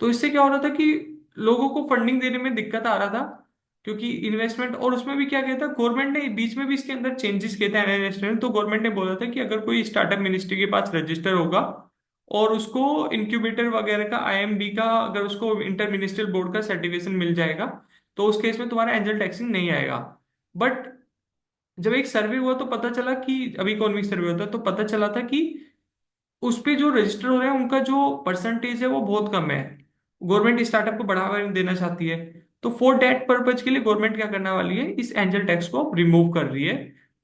तो इससे क्या हो रहा था कि लोगों को फंडिंग देने में दिक्कत आ रहा था। क्योंकि इन्वेस्टमेंट, और उसमें भी क्या कहता है गवर्नमेंट ने बीच में भी इसके अंदर चेंजेस किए थे इन्वेस्टमेंट, तो गवर्नमेंट ने बोला था कि अगर कोई स्टार्टअप मिनिस्ट्री के पास रजिस्टर होगा और उसको इंक्यूबेटर वगैरह का, आईएमबी का, अगर उसको इंटर मिनिस्ट्रियल बोर्ड का सर्टिफिकेशन मिल जाएगा, तो उस केस में तुम्हारा एंजल टैक्सिंग नहीं आएगा। बट जब एक सर्वे हुआ तो पता चला कि, अभी इकोनॉमिक सर्वे होता है, तो पता चला था कि उस पे जो रजिस्टर हो रहे हैं उनका जो परसेंटेज है वो बहुत कम है। गवर्नमेंट स्टार्टअप को बढ़ावा देना चाहती है। तो फॉर दैट पर्पज के लिए गवर्नमेंट क्या करने वाली है, इस एंजल टैक्स को रिमूव कर रही है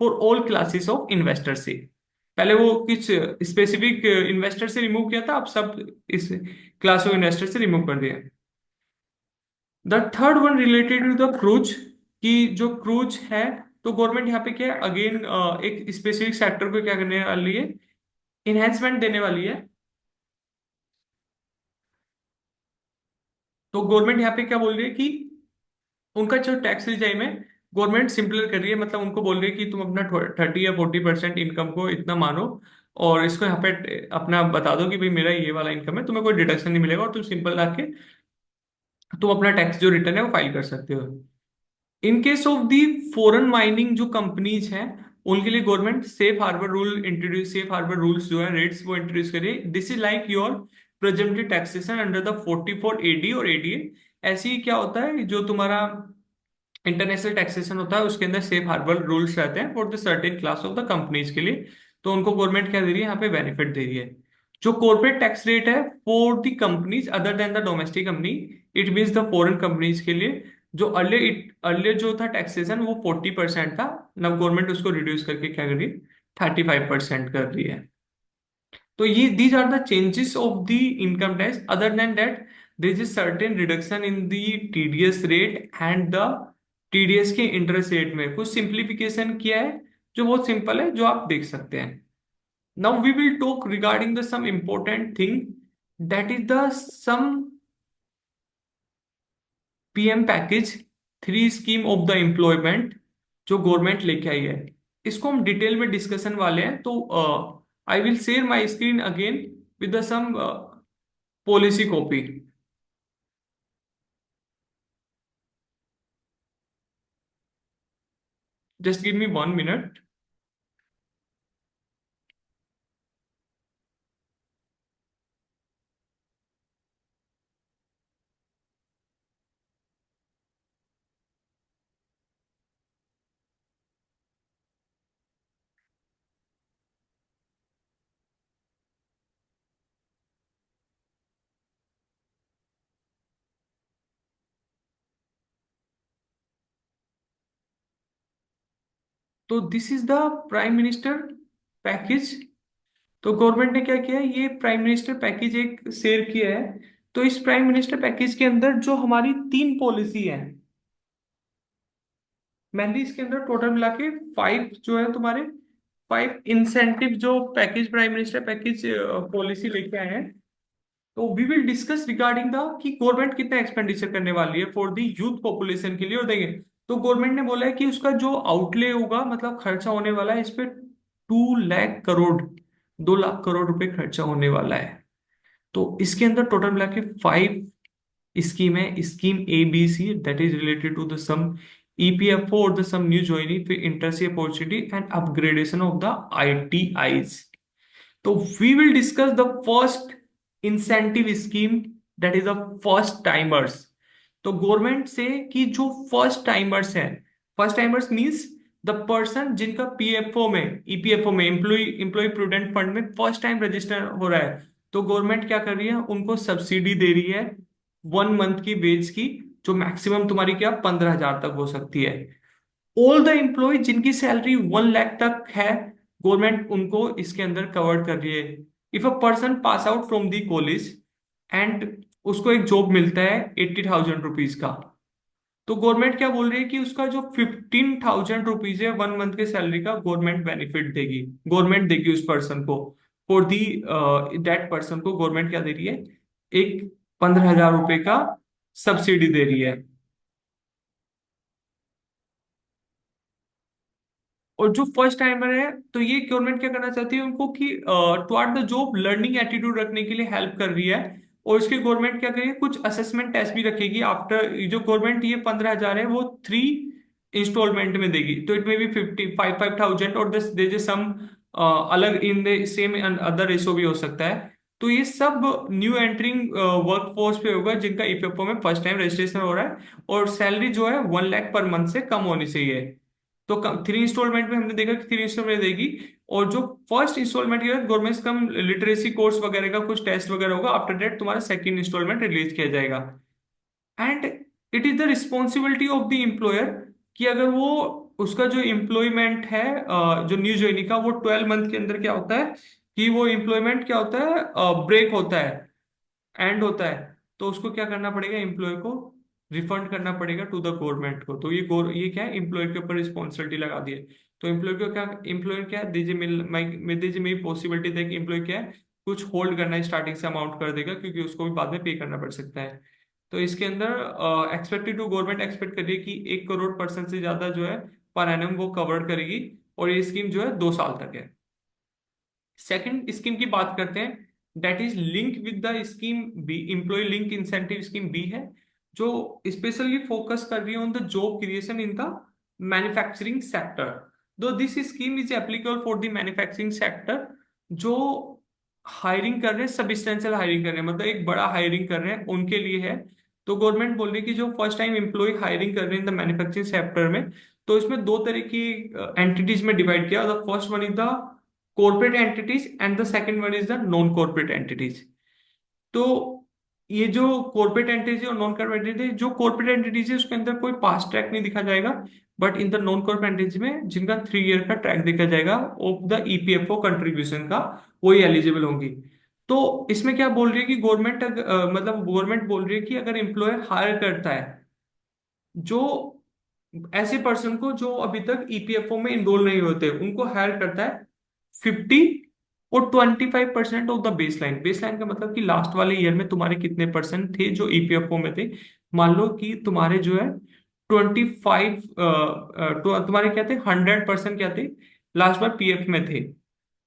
for all classes of investor से। पहले वो कुछ स्पेसिफिक इन्वेस्टर से रिमूव किया था, अब सब इस क्लास ऑफ इन्वेस्टर से रिमूव कर दिया। The third one related to the cruise, कि जो क्रूज है, तो गवर्नमेंट यहाँ पे क्या है, अगेन एक स्पेसिफिक सेक्टर को क्या करने वाली है, इन्हेंसमेंट देने वाली है। तो गवर्नमेंट यहाँ पे क्या बोल रही है कि उनका जो टैक्स रिजाइम है गवर्नमेंट सिंपलर कर रही है, मतलब उनको बोल रही है कि तुम अपना 30 या 40% इनकम को इतना मानो, और इसको यहाँ पे अपना बता दो कि भाई मेरा ये वाला इनकम है, तुम्हें कोई डिडक्शन नहीं मिलेगा, और तुम सिंपल आके तुम अपना टैक्स जो रिटर्न है वो फाइल कर सकते हो। In case of the foreign mining जो कंपनीज हैं, उनके लिए government safe harbour rule introduce, safe harbour rules जो है, रेट्स वो इंट्रोड्यूस करिए। This is like your presented taxation under the 44 AD और ADA। ऐसे ही क्या होता है, जो तुम्हारा इंटरनेशनल टैक्सेशन होता है उसके अंदर सेफ हार्बर रूल्स रहते हैं for the certain class of the companies के लिए। तो उनको गवर्नमेंट क्या दे रही है, यहाँ पे बेनिफिट दे रही है। जो कॉर्पोरेट टैक्स रेट है for the companies other than the domestic company, it means the foreign companies के लिए, जो अर्लियर जो था टैक्सेशन वो 40% था, नव गवर्नमेंट उसको रिड्यूस करके क्या कर रही है, 35% कर रही है। तो ये these are the changes of the income tax. Other than that there is certain reduction in the TDS rate and the TDS के इंटरेस्ट रेट में कुछ सिंप्लीफिकेशन किया है, जो बहुत सिंपल है, जो आप देख सकते हैं। Now we will talk regarding the some important thing, that is the some PM package 3 scheme of the employment जो गवर्नमेंट लेके आई है। इसको हम डिटेल में डिस्कशन वाले हैं, तो I will share my screen again with the some policy copy. Just give me 1 minute. तो this is the prime minister package. तो गवर्नमेंट ने क्या किया है, ये प्राइम मिनिस्टर पैकेज एक शेयर किया है। तो इस प्राइम मिनिस्टर पैकेज के अंदर जो हमारी 3 पॉलिसी है, मेनली इसके अंदर टोटल मिला के 5 जो है तुम्हारे 5 इंसेंटिव जो package prime minister package policy लेके आए हैं। तो we will discuss regarding the कि गवर्नमेंट कितना एक्सपेंडिचर करने वाली है फॉर द यूथ पॉपुलेशन के लिए, और देंगे। तो गवर्नमेंट ने बोला है कि उसका जो आउटले होगा, मतलब खर्चा होने वाला है इस पे 2 लाख करोड़, 2 लाख करोड़ रुपए खर्चा होने वाला है। तो इसके अंदर टोटल मिला के 5 स्कीम है। Scheme ABC that is related to the some EPFO और द सम न्यू ज्वाइनिंग फिर industry opportunity and upgradation of the ITIs। तो we will discuss the first incentive scheme, that is the first timers. तो government से कि जो first timers हैं, first timers means the person जिनका PFO में, EPFO में, एम्प्लॉय प्रूडेंट फंड में फर्स्ट टाइम रजिस्टर हो रहा है, तो गवर्नमेंट क्या कर रही है, उनको सब्सिडी दे रही है 1 मंथ की वेज की, जो मैक्सिमम तुम्हारी क्या 15,000 तक हो सकती है। ऑल द एम्प्लॉय जिनकी सैलरी 1 लाख तक है, गवर्नमेंट उनको इसके अंदर कवर कर रही है। If a person pass out from the college and उसको एक जॉब मिलता है 80,000 रुपीज का, तो गवर्नमेंट क्या बोल रही है कि उसका जो 15,000 रुपीज है 1 मंथ के सैलरी का, गवर्नमेंट बेनिफिट देगी, गवर्नमेंट देगी उस पर्सन को। फॉर दी दैट पर्सन को गवर्नमेंट क्या दे रही है, एक 15,000 रुपए का सब्सिडी दे रही है। और जो फर्स्ट टाइमर है, तो ये गवर्नमेंट क्या करना चाहती है उनको कि toward the job learning attitude रखने के लिए हेल्प कर रही है। और उसकी गवर्नमेंट क्या करेगी, कुछ असेसमेंट टेस्ट भी रखेगी आफ्टर, जो गवर्नमेंट ये 15,000 है वो 3 इंस्टॉलमेंट में देगी, तो इट में बी 55,000 और दस दे जे सम अलग इन द सेम अदर रेशो भी हो सकता है। तो ये सब न्यू एंट्रिंग वर्कफोर्स पे होगा जिनका ईपीएफओ में फर्स्ट टाइम रजिस्ट्रेशन हो रहा है, और सैलरी जो है 1 लाख पर मंथ से कम होनी चाहिए। तो 3 इंस्टॉलमेंट में हमने देखा कि 3 इंस्टॉलमेंट देगी। और जो फर्स्ट इंस्टॉलमेंट की गवर्नमेंट कम लिटरेसी कोर्स वगैरह का कुछ टेस्ट वगैरह होगा, आफ्टर दैट तुम्हारा सेकंड इंस्टॉलमेंट रिलीज किया जाएगा। And it is the responsibility of the employer कि अगर वो उसका जो एम्प्लॉयमेंट है जो न्यू ज्वाइनिंग का, वो 12 मंथ के अंदर क्या होता है कि वो एम्प्लॉयमेंट क्या होता है, ब्रेक होता है, एंड होता है, तो उसको क्या करना पड़ेगा, एम्प्लॉय को रिफंड करना पड़ेगा टू द गवर्नमेंट को। तो ये क्या है, एम्प्लॉयर के ऊपर रिस्पॉन्सिबिलिटी लगा दी है। तो एम्प्लॉय को क्या, एम्प्लॉयर क्या है, दीजिए दीजिए मेरी पॉसिबिलिटी है कि एम्प्लॉय क्या है, कुछ होल्ड करना है, स्टार्टिंग से अमाउंट कर देगा क्योंकि उसको भी बाद में पे करना पड़ सकता है। तो इसके अंदर एक्सपेक्टेड टू गवर्नमेंट एक्सपेक्ट करिए कि 1 करोड़ पर्सन से ज्यादा जो है पर एनम वो कवर करेगी, और ये स्कीम जो है 2 साल तक है। सेकंड स्कीम की बात करते हैं, that is link with the scheme B, employ link incentive scheme B है, जो स्पेशली फोकस कर रही है on the job creation in the manufacturing sector. Though this scheme is applicable for the manufacturing sector, जो hiring कर रहे हैं, सबिस्टेंशियल hiring कर रहे हैं, मतलब एक बड़ा हायरिंग कर रहे हैं उनके लिए है। तो गवर्नमेंट बोल रही है कि जो फर्स्ट टाइम एम्प्लॉय हायरिंग कर रहे हैं इन द मैन्युफैक्चरिंग सेक्टर में, तो इसमें 2 तरह की एंटिटीज में डिवाइड किया। The first one is the corporate entities and the second one is the non corporate entities। तो ये जो कॉर्पोरेट एंटिटीज और नॉन कॉर्पोरेट एंटिटीज, जो कॉर्पोरेट एंटिटीज है उसके अंदर कोई पास्ट ट्रैक नहीं दिखा जाएगा, but in the non corporate entities में जिनका 3 ईयर का ट्रैक देखा जाएगा ऑफ द ईपीएफओ कंट्रीब्यूशन का, वही एलिजिबल होंगी। तो इसमें क्या बोल रही है कि गवर्नमेंट मतलब गवर्नमेंट बोल रही है कि अगर एम्प्लॉयर हायर करता है जो ऐसे पर्सन को जो अभी तक ईपीएफओ में इनरोल नहीं होते, उनको हायर करता है 50 और 25% ऑफ द बेसलाइन। बेसलाइन का मतलब कि लास्ट वाले ईयर में तुम्हारे कितने परसेंट थे जो ईपीएफओ में थे। मान लो कि तुम्हारे जो है 25 तुम्हारे क्या थे, 100% क्या थे लास्ट बार पीएफ में थे,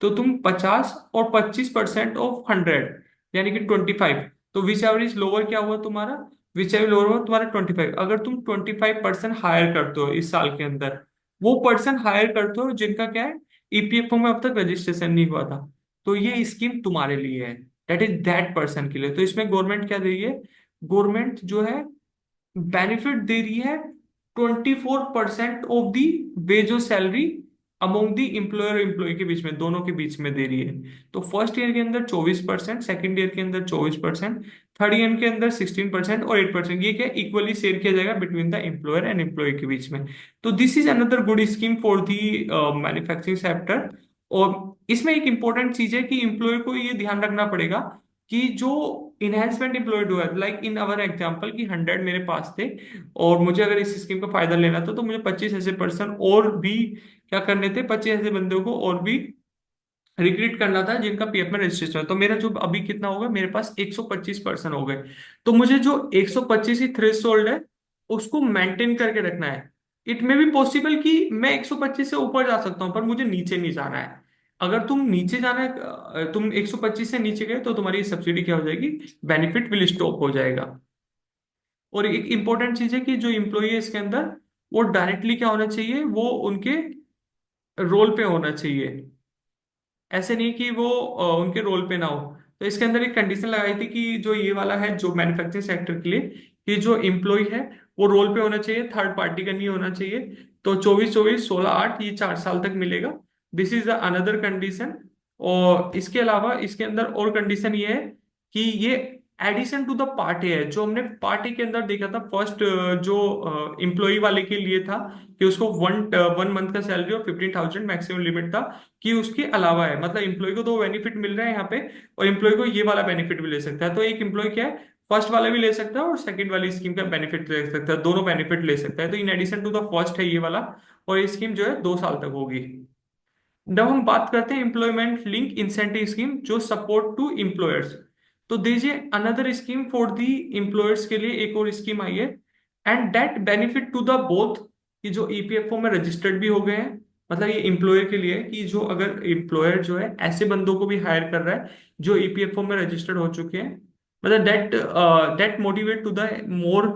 तो तुम 50 और 25% ऑफ 100 यानी कि 25। तो विच एवर इज लोअर क्या हुआ तुम्हारा, विच एवर लोअर हुआ तुम्हारा 25। अगर तुम 25% हायर करते हो इस साल के अंदर, वो पर्सन हायर करते हो जिनका क्या है, ईपीएफओ में अब तक रजिस्ट्रेशन नहीं हुआ था, तो ये स्कीम तुम्हारे लिए है, दैट इज दैट पर्सन के लिए। तो इसमें गवर्नमेंट क्या दे रही है, गवर्नमेंट जो है बेनिफिट दे रही है 24% of the wage of salary among the employer employee के बीच में, दोनों के बीच में दे रही है। तो फर्स्ट ईयर के अंदर 24%, सेकेंड ईयर के अंदर 24%, थर्ड ईयर के अंदर 16% और 8%, ये क्या इक्वली शेयर किया जाएगा between the employer and employee के बीच में। तो this is another good scheme for the manufacturing sector. और इसमें एक इंपॉर्टेंट चीज है कि एम्प्लॉय को ये ध्यान रखना पड़ेगा कि जो इनहेंसमेंट एम्प्लॉयड हुआ है, लाइक इन अवर एग्जांपल कि 100 मेरे पास थे, और मुझे अगर इस स्कीम का फायदा लेना था तो मुझे 25 ऐसे पर्सन और भी क्या करने थे, 25 ऐसे बंदों को और भी रिक्रूट करना था जिनका पीएफ में रजिस्ट्रेशन है। तो मेरा जो अभी कितना होगा, मेरे पास 125 पर्सन हो गए। तो मुझे जो 125 ही थ्रेशोल्ड है उसको मेंटेन करके रखना है। इट मे बी पॉसिबल कि मैं 125 से ऊपर जा सकता हूं, पर मुझे नीचे नहीं जाना है। अगर तुम नीचे जाना है, तुम 125 से नीचे गए तो तुम्हारी सब्सिडी क्या हो जाएगी, बेनिफिट विल स्टॉप हो जाएगा। और एक इंपॉर्टेंट चीज है कि जो इम्प्लॉई है इसके अंदर, वो डायरेक्टली क्या होना चाहिए, वो उनके रोल पे होना चाहिए, ऐसे नहीं कि वो उनके रोल पे ना हो। तो इसके अंदर एक कंडीशन लगाई थी कि जो ये वाला है जो मैन्युफैक्चरिंग सेक्टर के लिए, कि जो एम्प्लॉय है वो रोल पे होना चाहिए, थर्ड पार्टी का नहीं होना चाहिए। तो 24-24-16-8 ये 4 साल तक मिलेगा। This is another condition. और इसके अलावा इसके अंदर और कंडीशन ये है कि ये एडिशन टू द पार्टी है, जो हमने पार्टी के अंदर देखा था फर्स्ट, जो एम्प्लॉय वाले के लिए था कि उसको वन वन मंथ का सैलरी और 15,000 मैक्सिमम लिमिट था, कि उसके अलावा है, मतलब एम्प्लॉय को 2 बेनिफिट मिल रहा है यहाँ पे, और एम्प्लॉय को ये वाला बेनिफिट भी ले सकता है। तो एक एम्प्लॉय क्या है, फर्स्ट वाला भी ले सकता है और सेकंड वाली स्कीम का बेनिफिट ले सकता है, दोनों बेनिफिट ले सकता है। तो in addition to the first है ये वाला, और ये स्कीम जो है 2 साल तक होगी। जब हम बात करते हैं एम्प्लॉयमेंट लिंक इंसेंटिव स्कीम जो सपोर्ट टू एम्प्लॉयर्स, तो दीजिए another scheme for the employers के लिए एक और स्कीम आई है, and that benefit to the both, कि जो ईपीएफओ में रजिस्टर्ड भी हो गए हैं, मतलब ये एम्प्लॉयर के लिए कि जो अगर एम्प्लॉयर जो है ऐसे बंदों को भी हायर कर रहा है जो ईपीएफओ में रजिस्टर्ड हो चुके हैं, मतलब that motivate to the more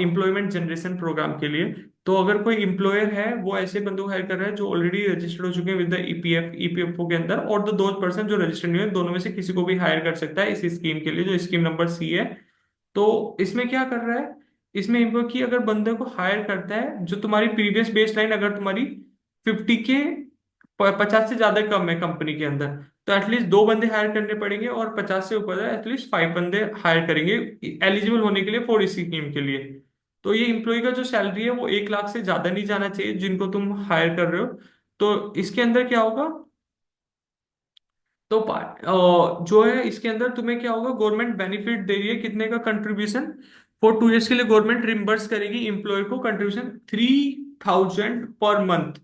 employment generation programme के लिए। तो अगर कोई एम्प्लॉयर है वो ऐसे बंदों को हायर कर रहा है जो ऑलरेडी रजिस्टर्ड हो चुके हैं विद द ईपीएफओ के अंदर, और द दो पर्सन जो रजिस्टर्ड नहीं है, दोनों में से किसी को भी हायर कर सकता है इस स्कीम के लिए, जो स्कीम नंबर सी है। तो इसमें क्या कर रहा है, इसमें एम्प्लॉय की अगर बंदे को हायर करता है, जो तुम्हारी प्रीवियस बेस लाइन अगर तुम्हारी 50 के 50 से ज्यादा कम है कंपनी के अंदर, तो एटलीस्ट दो बंदे हायर करने पड़ेंगे, और 50 से ऊपर है एटलीस्ट 5 बंदे हायर करेंगे एलिजिबल होने के लिए फॉर इस स्कीम के लिए। तो ये एम्प्लॉय का जो सैलरी है वो 1 लाख से ज्यादा नहीं जाना चाहिए जिनको तुम हायर कर रहे हो। तो इसके अंदर क्या होगा, तो जो है इसके अंदर तुम्हें क्या होगा, गवर्नमेंट बेनिफिट दे रही है कितने का कंट्रीब्यूशन, फॉर 2 ईयर्स के लिए गवर्नमेंट रिम्बर्स करेगी एम्प्लॉय को contribution 3000 per month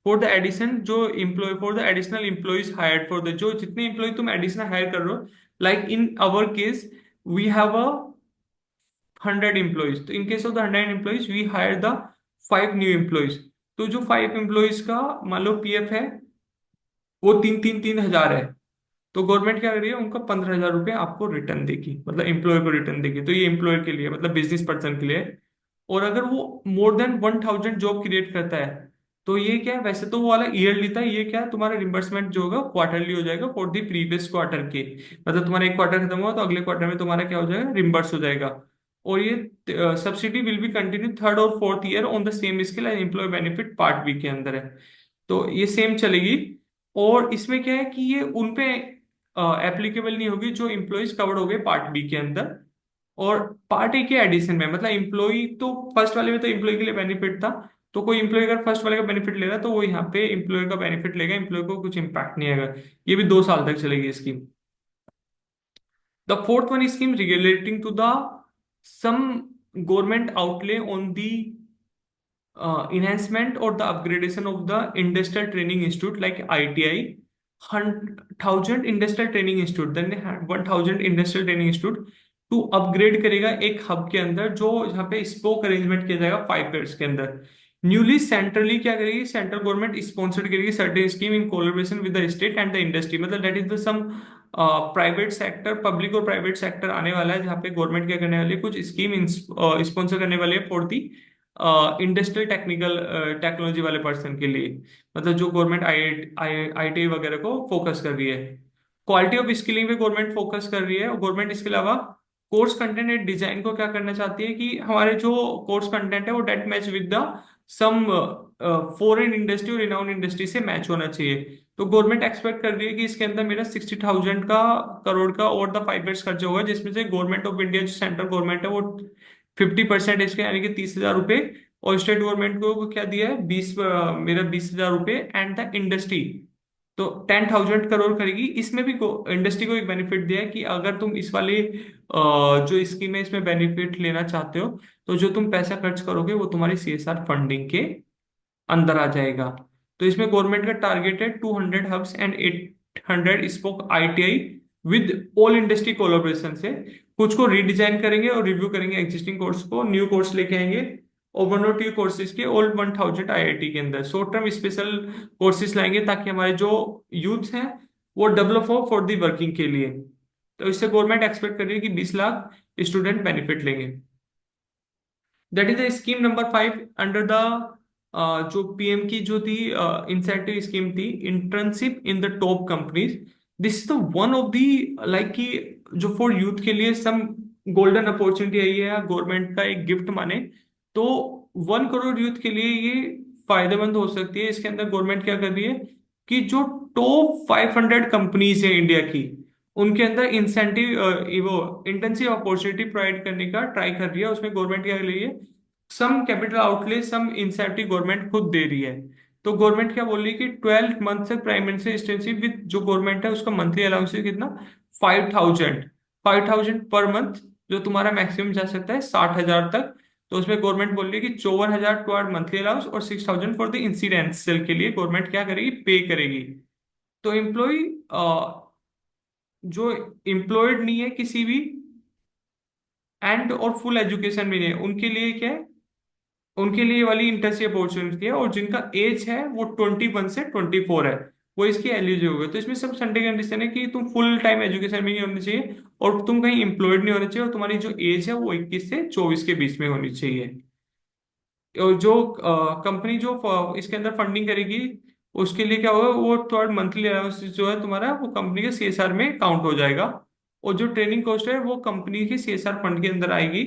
for the addition, जो employ for the additional employees hired for the, जो जितने एम्प्लॉय तुम एडिशनल हायर कर रहे हो। Like in our case we have a 100 employees, तो in case of the 100 employees we hire the 5 new employees. तो जो 5 एम्प्लॉयज का मान लो पीएफ है वो 3 3 3 हजार है, तो गवर्नमेंट क्या करेगी, उनका 15,000 रुपये आपको रिटर्न देगी, मतलब एम्प्लॉय को रिटर्न देगी। तो ये एम्प्लॉयर के लिए मतलब बिजनेस पर्सन के लिए है। और अगर वो मोर देन 1000 जॉब क्रिएट करता है, तो ये क्या है, वैसे तो वो वाला ईयरली था, ये क्या है तुम्हारा रिम्बर्समेंट जो होगा क्वार्टरली हो जाएगा फॉर द प्रीवियस क्वार्टर के। मतलब तुम्हारा एक क्वार्टर खत्म हुआ तो अगले क्वार्टर में तुम्हारा क्या हो जाएगा, रिम्बर्स हो जाएगा। और ये subsidy will be continue third और fourth year on the same scale as employ benefit part B के अंदर है। तो ये सेम चलेगी। और इसमें क्या है कि ये उनपे एप्लीकेबल नहीं होगी जो इम्प्लॉयज कवर्ड हो गए पार्ट बी के अंदर। और पार्ट ए के एडिशन में मतलब इम्प्लॉय तो फर्स्ट वाले में तो इम्प्लॉय के लिए बेनिफिट था, तो कोई इम्प्लॉय अगर फर्स्ट वाले का बेनिफिट ले रहा है तो वो यहाँ पे इम्प्लॉय का बेनिफिट लेगा, इम्प्लॉय को कुछ इम्पैक्ट नहीं आएगा। ये भी 2 साल तक चलेगी scheme. The fourth one scheme relating to the some government outlay on the enhancement or the upgradation of the industrial training institute like ITI, 1,000 industrial training institute, then 1,000 industrial training institute to upgrade करेगा एक hub के अंदर, जो जहाँ पे spoke arrangement किया जाएगा 5 years के अंदर। न्यूली सेंट्रली क्या करेगी, सेंट्रल गवर्नमेंट स्पॉन्सर्ड करेगी certain scheme in collaboration with the state and the industry, मतलब that is the some private sector, public और प्राइवेट सेक्टर आने वाला है, जहाँ पे गवर्नमेंट क्या करने वाली है, कुछ स्कीम स्पॉन्सर करने वाली है for the industrial technical technology वाले पर्सन के लिए, मतलब जो गवर्नमेंट आईटी वगैरह को फोकस कर रही है। क्वालिटी ऑफ स्किलिंग पे गवर्नमेंट फोकस कर रही है, और गवर्नमेंट इसके अलावा कोर्स कंटेंट एंड डिजाइन को क्या करना चाहती है कि हमारे जो कोर्स कंटेंट है वो that match with the some foreign industry और रिनाउंड इंडस्ट्री से मैच होना चाहिए। तो गवर्नमेंट एक्सपेक्ट कर रही है कि इसके अंदर मेरा 60,000 का करोड़ का ओवर द 5 ईयर्स खर्चा होगा, जिसमें से गवर्नमेंट ऑफ इंडिया जो सेंट्रल गवर्नमेंट है वो 50% इसके यानी कि 30,000 रुपए, और स्टेट गवर्नमेंट को क्या दिया है, मेरा 20,000 रुपए, एंड द इंडस्ट्री तो 10,000 करोड़ करेगी। इसमें भी इंडस्ट्री को एक बेनिफिट दिया है कि अगर तुम इस वाले जो स्कीम है इसमें बेनिफिट लेना चाहते हो, तो जो तुम पैसा खर्च करोगे वो तुम्हारी सीएसआर फंडिंग के अंदर आ जाएगा। तो इसमें गवर्नमेंट का टारगेट है 200 hubs and 800 spoke ITI with all industry collaboration से। कुछ को रीडिजाइन करेंगे और रिव्यू करेंगे एग्जिस्टिंग कोर्स को, न्यू कोर्स लेके आएंगे, और 1 और 2 कोर्सेज के ऑल 1000 आईआईटी के अंदर शॉर्ट टर्म स्पेशल कोर्सेज लाएंगे, ताकि हमारे जो यूथ हैं वो डेवलप हो फॉर दी वर्किंग के लिए। तो इससे गवर्नमेंट एक्सपेक्ट कर रही है कि 20 लाख स्टूडेंट बेनिफिट लेंगे। That is the scheme number 5 under the जो पीएम की जो थी इंसेंटिव स्कीम थी, internship in the top companies. This is the one of the like कि जो फॉर यूथ के लिए सम गोल्डन अपॉर्चुनिटी आई है, गवर्नमेंट का एक गिफ्ट माने तो 1 करोड़ यूथ के लिए ये फायदेमंद हो सकती है। इसके अंदर गवर्नमेंट क्या कर रही है कि जो टॉप 500 कंपनीज है इंडिया की, उनके अंदर इंसेंटिव वो इंटेंसिव अपॉर्चुनिटी प्रोवाइड करने का ट्राई कर रही है। उसमें गवर्नमेंट क्या कर रही है, some capital outlay some incentive government खुद दे रही है। तो गवर्नमेंट क्या बोल रही है कि 12 मंथ से प्राइम मिनिस्टर एक्सटेंसिव विद जो गवर्नमेंट है उसका मंथली अलाउंस है कितना, 5,000, 5,000 पर मंथ, जो तुम्हारा मैक्सिमम जा सकता है 60,000 तक। तो उसमें गवर्नमेंट बोल रही है कि 54,000 टुवर्ड मंथली अलाउंस और 6,000 फॉर द इंसिडेंशियल के लिए गवर्नमेंट क्या करेगी, पे करेगी। तो एम्प्लॉय जो एम्प्लॉयड नहीं है किसी भी एंड और फुल एजुकेशन भी नहीं है, उनके लिए क्या है, उनके लिए ये वाली इंटर्नशिप अपॉर्चुनिटी है। और जिनका एज है वो 21 से 24 है, वो इसकी एलिजिबल होगा। तो इसमें सब संडे कंडीशन है कि तुम फुल टाइम एजुकेशन में नहीं होनी चाहिए, और तुम कहीं एम्प्लॉयड नहीं होना चाहिए, और तुम्हारी जो एज है वो 21 से 24 के बीच में होनी चाहिए। और जो कंपनी जो इसके अंदर फंडिंग करेगी, उसके लिए क्या होगा, वो थोड़ा मंथली अलाउंस जो है तुम्हारा, वो कंपनी के सीएसआर में काउंट हो जाएगा। और जो ट्रेनिंग कॉस्ट है वो कंपनी के सीएसआर फंड के अंदर आएगी।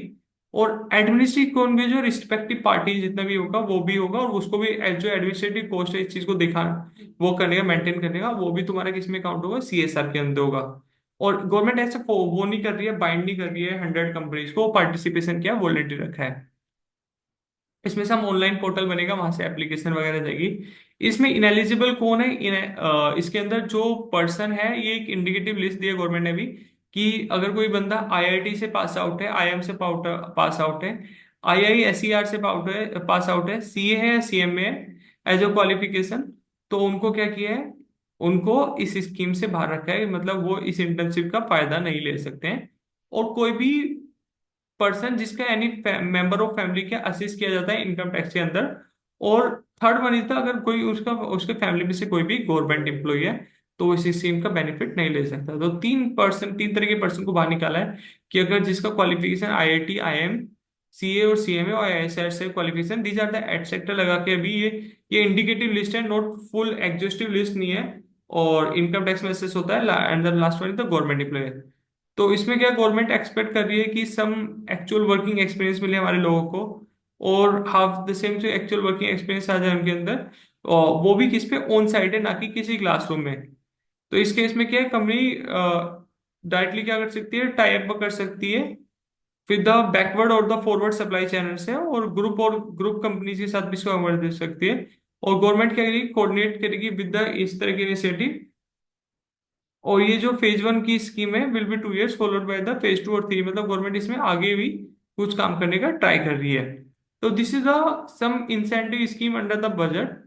और एडमिनिस्ट्रेटिव कौन भी, जो रिस्पेक्टिव पार्टी जितना भी होगा वो भी होगा, और उसको भी जो एडमिनिस्ट्रेटिव कॉस्ट है इस चीज को दिखा, वो करने का, मेंटेन करने का, वो भी तुम्हारा किस में काउंट होगा, सीएसआर के अंदर होगा। और गवर्नमेंट ऐसे वो नहीं कर रही है, बाइंड नहीं कर रही है 100 कंपनीज को, पार्टिसिपेशन किया, वॉलेंटरी रखा है। इसमें से हम ऑनलाइन पोर्टल बनेगा, वहां से एप्लीकेशन वगैरह जाएगी। इसमें इनएलिजिबल कौन है, इसके अंदर जो पर्सन है, ये एक इंडिकेटिव लिस्ट दी है गवर्नमेंट ने भी, कि अगर कोई बंदा आईआईटी से पास आउट है, आईएम से पास आउट है, आईआईएसईआर से पास आउट है, सीए है या सीएमए है एज अ क्वालिफिकेशन, तो उनको क्या किया है, उनको इस स्कीम से बाहर रखा है, मतलब वो इस इंटर्नशिप का फायदा नहीं ले सकते हैं। और कोई भी पर्सन जिसका एनी मेंबर ऑफ फैमिली के असिस्ट किया जाता है इनकम टैक्स के अंदर। और थर्ड वन था, अगर कोई उसका उसके फैमिली में से कोई भी गवर्नमेंट एम्प्लॉय है, तो वो इस स्कीम का बेनिफिट नहीं ले सकता। तो तीन तरह के पर्सन को बाहर निकाला है, कि अगर जिसका क्वालिफिकेशन आईआईटी, आईएम, सीए और सीएमए और आईआईएसआर से qualification, these are the etcetera लगा के, अभी ये इंडिकेटिव लिस्ट है, नॉट फुल एग्जॉस्टिव लिस्ट नहीं है। और इनकम टैक्स में असेस होता है, and the last one is the government employee. तो इसमें क्या, गवर्नमेंट एक्सपेक्ट कर रही है कि सम एक्चुअल वर्किंग एक्सपीरियंस मिले हमारे लोगों को, और हाफ द सेम जो एक्चुअल वर्किंग एक्सपीरियंस आ जाए उनके अंदर, और वो भी किस पे, ऑन साइट है, ना कि किसी क्लासरूम में। तो इस केस में क्या है, कंपनी डायरेक्टली क्या कर सकती है, टाई अप कर सकती है फिर द बैकवर्ड और द फॉरवर्ड सप्लाई चैनल से, और ग्रुप कंपनी के साथ भी इसको अमर दे सकती है। और गवर्नमेंट क्या करेगी, कोऑर्डिनेट करेगी विद द इस तरह की इनिशिएटिव। और ये जो फेज 1 की स्कीम है, will be 2 years followed by the phase 2 और 3, मतलब गवर्नमेंट इसमें आगे भी कुछ काम करने का ट्राई कर रही है। तो this is the some incentive scheme under the budget.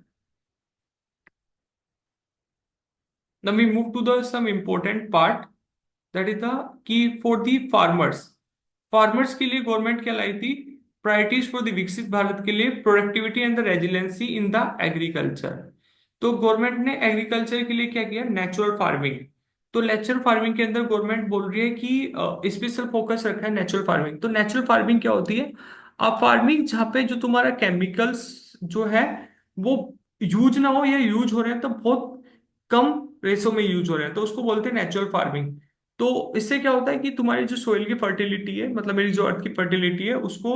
Now we move to the some important part, that is the key for the farmers. Farmers के लिए गवर्नमेंट क्या लाई थी, प्रायोरिटीज फॉर द विकसित भारत के लिए, productivity and the resiliency in the agriculture. तो government ने agriculture के लिए क्या किया, नेचुरल फार्मिंग। तो नेचुरल फार्मिंग के अंदर गवर्नमेंट बोल रही है कि स्पेशल फोकस रखा है नेचुरल फार्मिंग। तो नेचुरल फार्मिंग क्या होती है, आप फार्मिंग जहाँ पे जो तुम्हारा केमिकल्स जो है वो यूज ना हो, या यूज हो रहे हैं तो बहुत कम रेशो में यूज हो रहे हैं, तो उसको बोलते हैं नेचुरल फार्मिंग। तो इससे क्या होता है कि तुम्हारी जो सोइल की फर्टिलिटी है, मतलब मेरी जो अर्थ की फर्टिलिटी है, उसको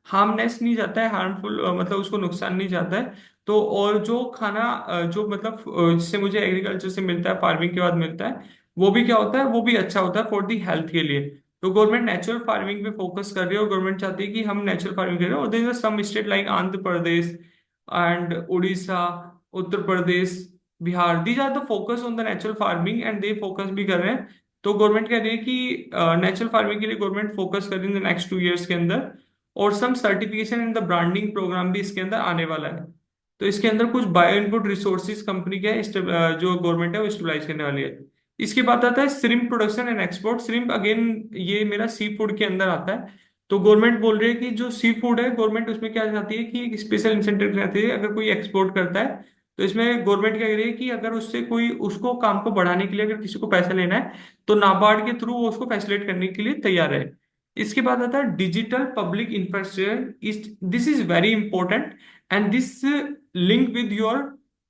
हार्मनेस नहीं जाता है, हार्मफुल मतलब उसको नुकसान नहीं जाता है। तो और जो खाना जो मतलब जिससे मुझे एग्रीकल्चर से मिलता है, फार्मिंग के बाद मिलता है, वो भी क्या होता है, वो भी अच्छा होता है फॉर दी हेल्थ के लिए। तो गवर्नमेंट नेचुरल फार्मिंग पे फोकस कर रही है, और गवर्नमेंट चाहती है कि हम नेचुरल फार्मिंग करें। और there are some state like Andhra Pradesh and Orissa, Uttar Pradesh, Bihar, these are the focus on the natural farming, and they focus भी कर रहे हैं। तो गवर्नमेंट कह रही है कि नेचुरल फार्मिंग के लिए गवर्नमेंट फोकस कर रही है इन द नेक्स्ट 2 years के अंदर। और some certification and the branding programme भी इसके अंदर आने वाला है। तो इसके अंदर कुछ बायो इनपुट रिसोर्सेज कंपनी के जो गवर्नमेंट है वो स्टेबलाइज करने वाली है। इसके बाद आता है shrimp production and export. Shrimp again ये मेरा सी फूड के अंदर आता है। तो गवर्नमेंट बोल रही है कि जो सी फूड है, गवर्नमेंट उसमें क्या चाहती है कि एक स्पेशल इंसेंटिव चाहती है, अगर कोई एक्सपोर्ट करता है तो इसमें गवर्नमेंट क्या कह रही है कि अगर उससे कोई, उसको काम को बढ़ाने के लिए अगर किसी को पैसा लेना है, तो नाबार्ड के थ्रू वो उसको फैसिलिटेट करने के लिए तैयार है। इसके बाद आता है डिजिटल पब्लिक इंफ्रास्ट्रक्चर, इस this is very important, and this link with your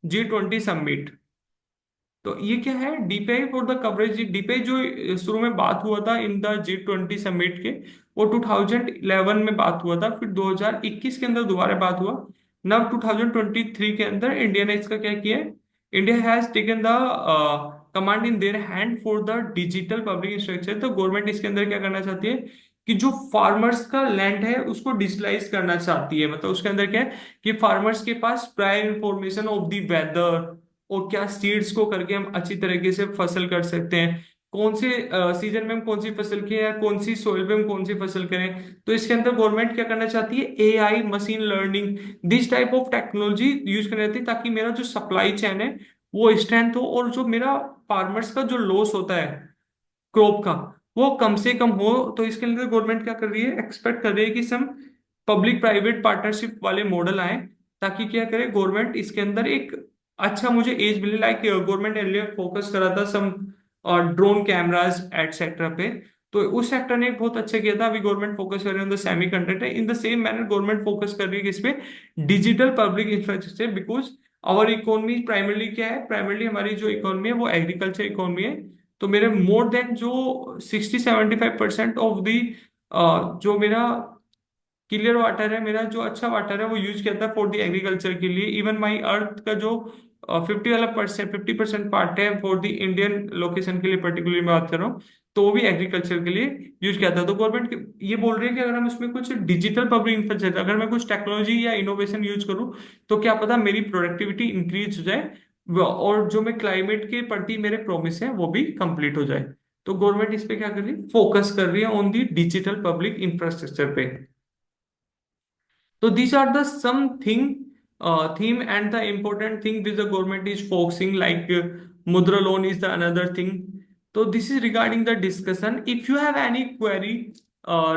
G20 summit. तो ये क्या है, DPI for the coverage. DPI जो शुरू में बात हुआ था इन द G20 समिट के, वो 2011 में बात हुआ था, फिर 2021 के अंदर दोबारा बात हुआ। नव 2023 के अंदर इंडिया ने इसका क्या किया, India has taken the command in their hand for the digital public infrastructure. तो गवर्नमेंट इसके अंदर क्या करना चाहती है, कि जो फार्मर्स का लैंड है उसको डिजिटलाइज करना चाहती है। मतलब उसके अंदर क्या है, कि फार्मर्स के पास prior information of the weather, और क्या सीड्स को करके हम अच्छी तरीके से फसल कर सकते हैं, कौन से सीजन में हम कौन सी फसल की, या कौन सी सोइल पे हम कौन सी फसल करें। तो इसके अंदर गवर्नमेंट क्या करना चाहती है, AI, machine learning, this type of technology use करनी चाहती है, ताकि मेरा जो सप्लाई चेन है वो स्ट्रेंथ हो, और जो मेरा फार्मर्स का जो लॉस होता है क्रॉप का, वो कम से कम हो। तो इसके अंदर गवर्नमेंट क्या कर रही है, एक्सपेक्ट कर रही है कि सम पब्लिक प्राइवेट पार्टनरशिप वाले मॉडल आए, ताकि क्या करे गवर्नमेंट इसके अंदर एक अच्छा, मुझे एज मिले लाइक गवर्नमेंट एरिया फोकस करा था सम ड्रोन कैमराज एटसेट्रा पे। तो उस सेक्टर ने बहुत अच्छा किया था। अभी गवर्नमेंट फोकस कर रही है on the semiconductor. In the same manner government focus कर रही है किस पे? Digital public infrastructure. Because our economy primarily क्या है, प्राइमरली हमारी जो इकोनॉमी है वो एग्रीकल्चर इकोनॉमी है। तो मेरे मोर देन जो 60-75% ऑफ दी जो मेरा क्लियर वाटर है, मेरा जो अच्छा वाटर है वो यूज किया था फॉर द एग्रीकल्चर के लिए। इवन माई अर्थ का जो 50% पार्ट है फॉर द इंडियन लोकेशन के लिए, पर्टिकुलरली मैं बात कर रहा हूँ, तो वो भी एग्रीकल्चर के लिए यूज किया था। तो गवर्नमेंट ये बोल रही है कि अगर हम उसमें कुछ डिजिटल पब्लिक इंफ्रास्ट्रक्चर, अगर मैं कुछ टेक्नोलॉजी या इनोवेशन यूज करूँ, तो क्या पता मेरी प्रोडक्टिविटी इंक्रीज हो जाए और जो मैं क्लाइमेट के प्रति मेरे प्रोमिस है वो भी कंप्लीट हो जाए। तो गवर्नमेंट इस पे क्या कर रही है, फोकस कर रही है on the digital public infrastructure पे। So these are the something theme and the important thing which the government is focusing, like Mudra loan is the another thing. So this is regarding the discussion. If you have any query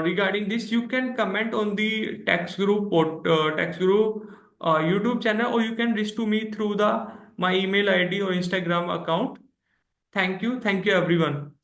regarding this, you can comment on the text group YouTube channel, or you can reach to me through the my email ID or Instagram account. Thank you everyone.